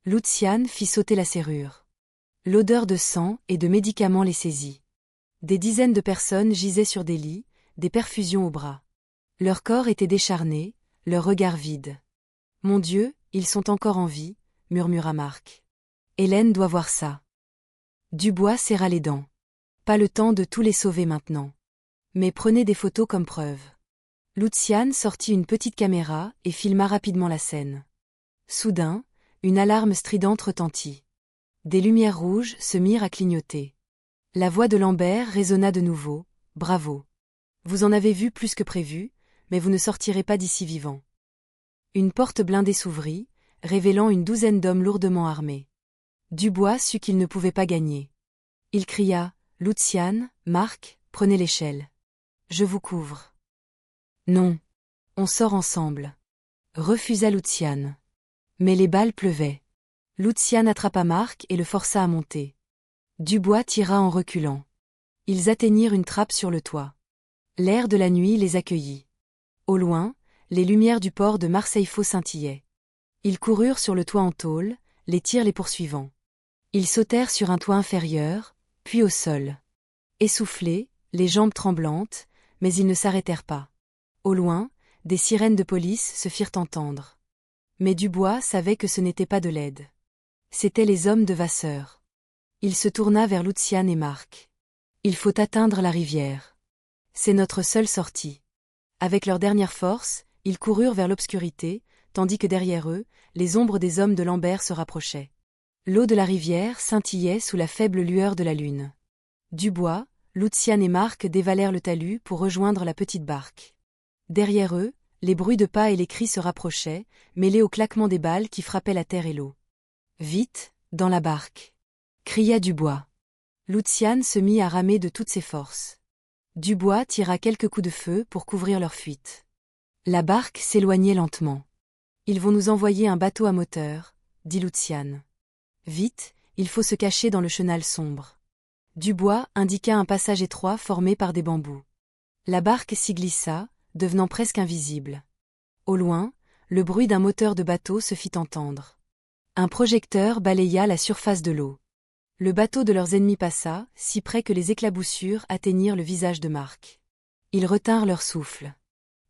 Luciane fit sauter la serrure. L'odeur de sang et de médicaments les saisit. Des dizaines de personnes gisaient sur des lits, des perfusions aux bras. Leurs corps étaient décharnés, leurs regards vides. « Mon Dieu, ils sont encore en vie », murmura Marc. « Hélène doit voir ça. » Dubois serra les dents. Pas le temps de tous les sauver maintenant. Mais prenez des photos comme preuve. Luciane sortit une petite caméra et filma rapidement la scène. Soudain, une alarme stridente retentit. Des lumières rouges se mirent à clignoter. La voix de Lambert résonna de nouveau. « Bravo. Vous en avez vu plus que prévu, mais vous ne sortirez pas d'ici vivant. » Une porte blindée s'ouvrit, révélant une douzaine d'hommes lourdement armés. Dubois sut qu'il ne pouvait pas gagner. Il cria « Luciane, Marc, prenez l'échelle. Je vous couvre. » « Non. On sort ensemble. » refusa Luciane. Mais les balles pleuvaient. Luciane attrapa Marc et le força à monter. Dubois tira en reculant. Ils atteignirent une trappe sur le toit. L'air de la nuit les accueillit. Au loin, les lumières du port de Marseille-Faux scintillaient. Ils coururent sur le toit en tôle, les tirs les poursuivant. Ils sautèrent sur un toit inférieur, puis au sol. Essoufflés, les jambes tremblantes, mais ils ne s'arrêtèrent pas. Au loin, des sirènes de police se firent entendre. Mais Dubois savait que ce n'était pas de l'aide. C'étaient les hommes de Vasseur. Il se tourna vers Luciane et Marc. « Il faut atteindre la rivière. C'est notre seule sortie. » Avec leur dernière force, ils coururent vers l'obscurité, tandis que derrière eux, les ombres des hommes de Lambert se rapprochaient. L'eau de la rivière scintillait sous la faible lueur de la lune. Dubois, Luciane et Marc dévalèrent le talus pour rejoindre la petite barque. Derrière eux, les bruits de pas et les cris se rapprochaient, mêlés au claquement des balles qui frappaient la terre et l'eau. « Vite, dans la barque !» cria Dubois. Luciane se mit à ramer de toutes ses forces. Dubois tira quelques coups de feu pour couvrir leur fuite. La barque s'éloignait lentement. « Ils vont nous envoyer un bateau à moteur, » dit Luciane. « Vite, il faut se cacher dans le chenal sombre. » Dubois indiqua un passage étroit formé par des bambous. La barque s'y glissa, devenant presque invisible. Au loin, le bruit d'un moteur de bateau se fit entendre. Un projecteur balaya la surface de l'eau. Le bateau de leurs ennemis passa, si près que les éclaboussures atteignirent le visage de Marc. Ils retinrent leur souffle.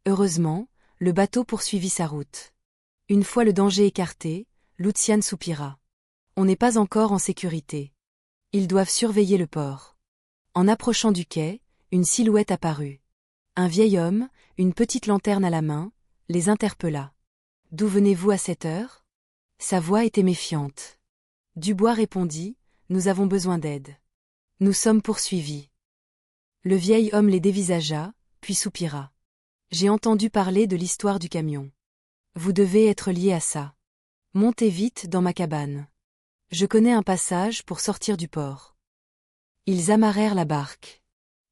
Heureusement, le bateau poursuivit sa route. Une fois le danger écarté, Luciane soupira. On n'est pas encore en sécurité. Ils doivent surveiller le port. En approchant du quai, une silhouette apparut. Un vieil homme, une petite lanterne à la main, les interpella. « D'où venez-vous à cette heure ?» Sa voix était méfiante. Dubois répondit, « Nous avons besoin d'aide. Nous sommes poursuivis. » Le vieil homme les dévisagea, puis soupira. « J'ai entendu parler de l'histoire du camion. Vous devez être lié à ça. Montez vite dans ma cabane. Je connais un passage pour sortir du port. » Ils amarrèrent la barque.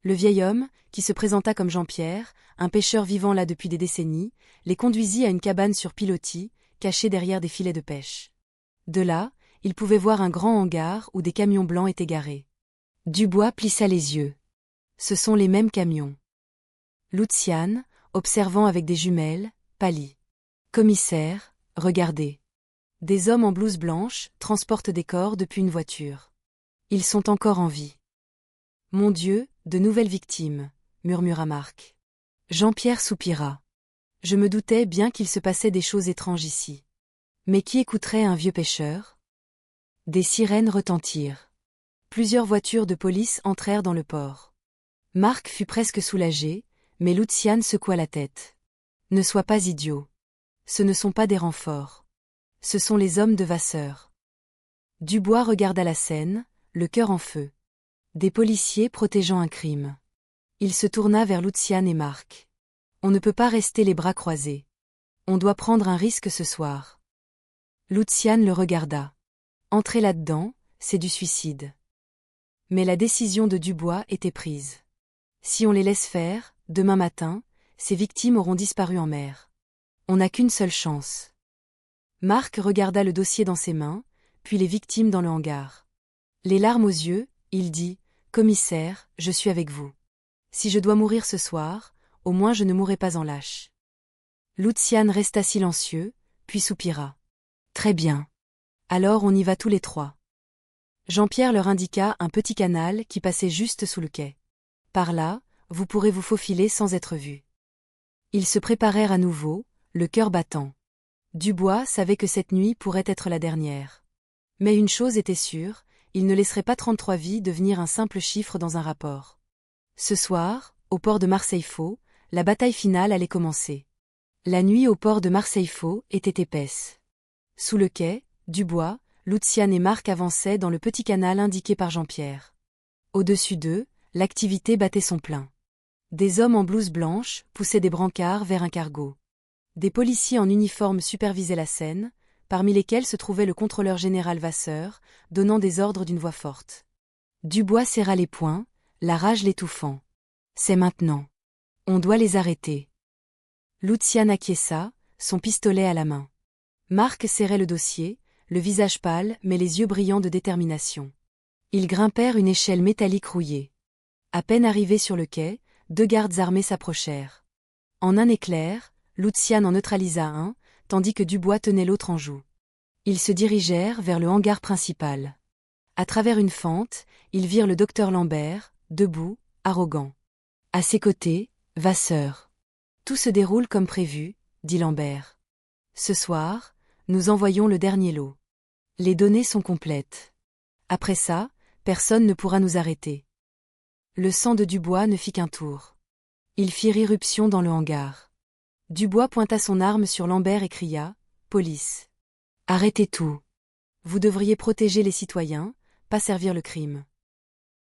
Le vieil homme, qui se présenta comme Jean-Pierre, un pêcheur vivant là depuis des décennies, les conduisit à une cabane sur pilotis, cachée derrière des filets de pêche. De là, ils pouvaient voir un grand hangar où des camions blancs étaient garés. Dubois plissa les yeux. Ce sont les mêmes camions. Luciane, observant avec des jumelles, pâlit. « Commissaire, regardez. Des hommes en blouse blanche transportent des corps depuis une voiture. Ils sont encore en vie. »« Mon Dieu, de nouvelles victimes, » murmura Marc. Jean-Pierre soupira. « Je me doutais bien qu'il se passait des choses étranges ici. Mais qui écouterait un vieux pêcheur ?» Des sirènes retentirent. Plusieurs voitures de police entrèrent dans le port. Marc fut presque soulagé, mais Luciane secoua la tête. Ne sois pas idiot. Ce ne sont pas des renforts. Ce sont les hommes de Vasseur. Dubois regarda la scène, le cœur en feu. Des policiers protégeant un crime. Il se tourna vers Luciane et Marc. On ne peut pas rester les bras croisés. On doit prendre un risque ce soir. Luciane le regarda. Entrer là-dedans, c'est du suicide. Mais la décision de Dubois était prise. Si on les laisse faire, demain matin, ces victimes auront disparu en mer. On n'a qu'une seule chance. Marc regarda le dossier dans ses mains, puis les victimes dans le hangar. Les larmes aux yeux, il dit « Commissaire, je suis avec vous. Si je dois mourir ce soir, au moins je ne mourrai pas en lâche. » Luciane resta silencieux, puis soupira. « Très bien. Alors on y va tous les trois. » Jean-Pierre leur indiqua un petit canal qui passait juste sous le quai. Par là, vous pourrez vous faufiler sans être vus. Ils se préparèrent à nouveau, le cœur battant. Dubois savait que cette nuit pourrait être la dernière. Mais une chose était sûre, il ne laisserait pas 33 vies devenir un simple chiffre dans un rapport. Ce soir, au port de Marseille-Faux, la bataille finale allait commencer. La nuit au port de Marseille-Faux était épaisse. Sous le quai, Dubois, Luciane et Marc avançaient dans le petit canal indiqué par Jean-Pierre. Au-dessus d'eux, l'activité battait son plein. Des hommes en blouse blanche poussaient des brancards vers un cargo. Des policiers en uniforme supervisaient la scène, parmi lesquels se trouvait le contrôleur général Vasseur, donnant des ordres d'une voix forte. Dubois serra les poings, la rage l'étouffant. C'est maintenant. On doit les arrêter. Luciane acquiesça, son pistolet à la main. Marc serrait le dossier, le visage pâle mais les yeux brillants de détermination. Ils grimpèrent une échelle métallique rouillée. À peine arrivés sur le quai, 2 gardes armés s'approchèrent. En un éclair, Luciane en neutralisa un, tandis que Dubois tenait l'autre en joue. Ils se dirigèrent vers le hangar principal. À travers une fente, ils virent le docteur Lambert, debout, arrogant. À ses côtés, Vasseur. Tout se déroule comme prévu, dit Lambert. Ce soir, nous envoyons le dernier lot. Les données sont complètes. Après ça, personne ne pourra nous arrêter. Le sang de Dubois ne fit qu'un tour. Il fit irruption dans le hangar. Dubois pointa son arme sur Lambert et cria « Police. Arrêtez tout. Vous devriez protéger les citoyens, pas servir le crime. »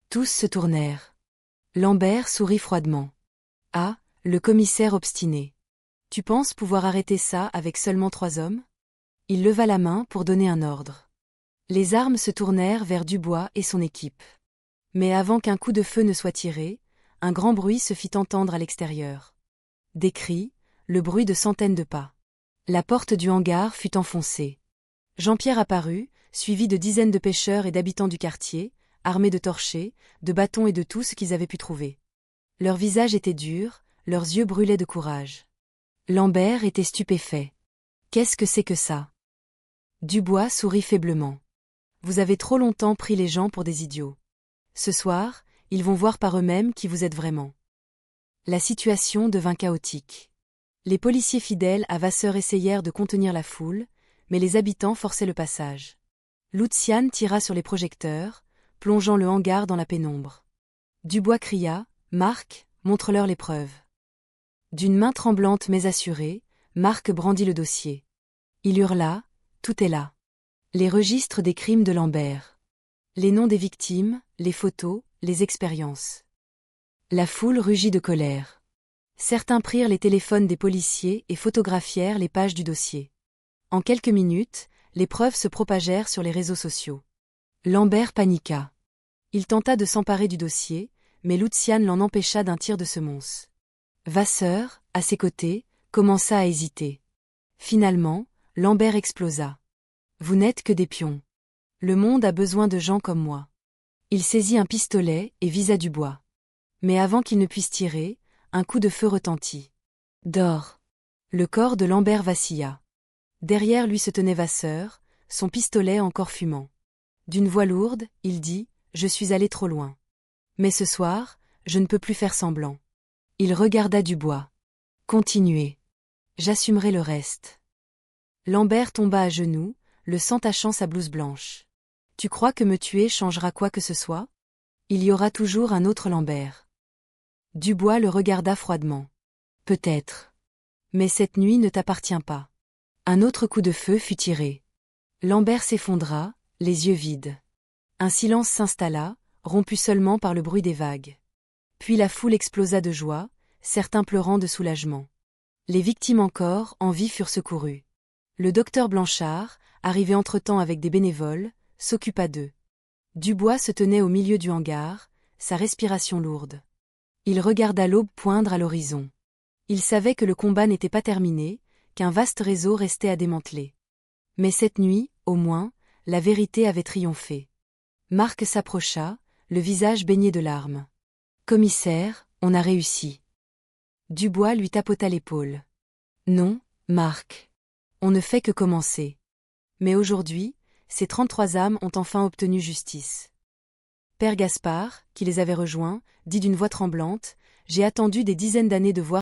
Tous se tournèrent. Lambert sourit froidement. « Ah, le commissaire obstiné. Tu penses pouvoir arrêter ça avec seulement 3 hommes ?» Il leva la main pour donner un ordre. Les armes se tournèrent vers Dubois et son équipe. Mais avant qu'un coup de feu ne soit tiré, un grand bruit se fit entendre à l'extérieur. Des cris, le bruit de centaines de pas. La porte du hangar fut enfoncée. Jean-Pierre apparut, suivi de dizaines de pêcheurs et d'habitants du quartier, armés de torchers, de bâtons et de tout ce qu'ils avaient pu trouver. Leurs visages étaient durs, leurs yeux brûlaient de courage. Lambert était stupéfait. « Qu'est-ce que c'est que ça ?» Dubois sourit faiblement. « Vous avez trop longtemps pris les gens pour des idiots. Ce soir, ils vont voir par eux-mêmes qui vous êtes vraiment. » La situation devint chaotique. Les policiers fidèles à Vasseur essayèrent de contenir la foule, mais les habitants forçaient le passage. Luciane tira sur les projecteurs, plongeant le hangar dans la pénombre. Dubois cria « Marc, montre-leur les preuves. » D'une main tremblante mais assurée, Marc brandit le dossier. Il hurla « Tout est là. » Les registres des crimes de Lambert. Les noms des victimes, les photos, les expériences. La foule rugit de colère. Certains prirent les téléphones des policiers et photographièrent les pages du dossier. En quelques minutes, les preuves se propagèrent sur les réseaux sociaux. Lambert paniqua. Il tenta de s'emparer du dossier, mais Luciane l'en empêcha d'un tir de semonce. Vasseur, à ses côtés, commença à hésiter. Finalement, Lambert explosa. « Vous n'êtes que des pions. Le monde a besoin de gens comme moi. » Il saisit un pistolet et visa Dubois. Mais avant qu'il ne puisse tirer, un coup de feu retentit. Dors. Le corps de Lambert vacilla. Derrière lui se tenait Vasseur, son pistolet encore fumant. D'une voix lourde, il dit « Je suis allé trop loin. Mais ce soir, je ne peux plus faire semblant. » Il regarda Dubois. « Continuez. J'assumerai le reste. » Lambert tomba à genoux, le sang tachant sa blouse blanche. « Tu crois que me tuer changera quoi que ce soit? Il y aura toujours un autre Lambert. Dubois le regarda froidement. Peut-être. Mais cette nuit ne t'appartient pas. Un autre coup de feu fut tiré. Lambert s'effondra, les yeux vides. Un silence s'installa, rompu seulement par le bruit des vagues. Puis la foule explosa de joie, certains pleurant de soulagement. Les victimes encore, en vie, furent secourues. Le docteur Blanchard, arrivé entre-temps avec des bénévoles, s'occupa d'eux. Dubois se tenait au milieu du hangar, sa respiration lourde. Il regarda l'aube poindre à l'horizon. Il savait que le combat n'était pas terminé, qu'un vaste réseau restait à démanteler. Mais cette nuit, au moins, la vérité avait triomphé. Marc s'approcha, le visage baigné de larmes. « Commissaire, on a réussi. » Dubois lui tapota l'épaule. « Non, Marc. On ne fait que commencer. Mais aujourd'hui, ces 33 âmes ont enfin obtenu justice. » Père Gaspard, qui les avait rejoints, dit d'une voix tremblante, « J'ai attendu des dizaines d'années de voir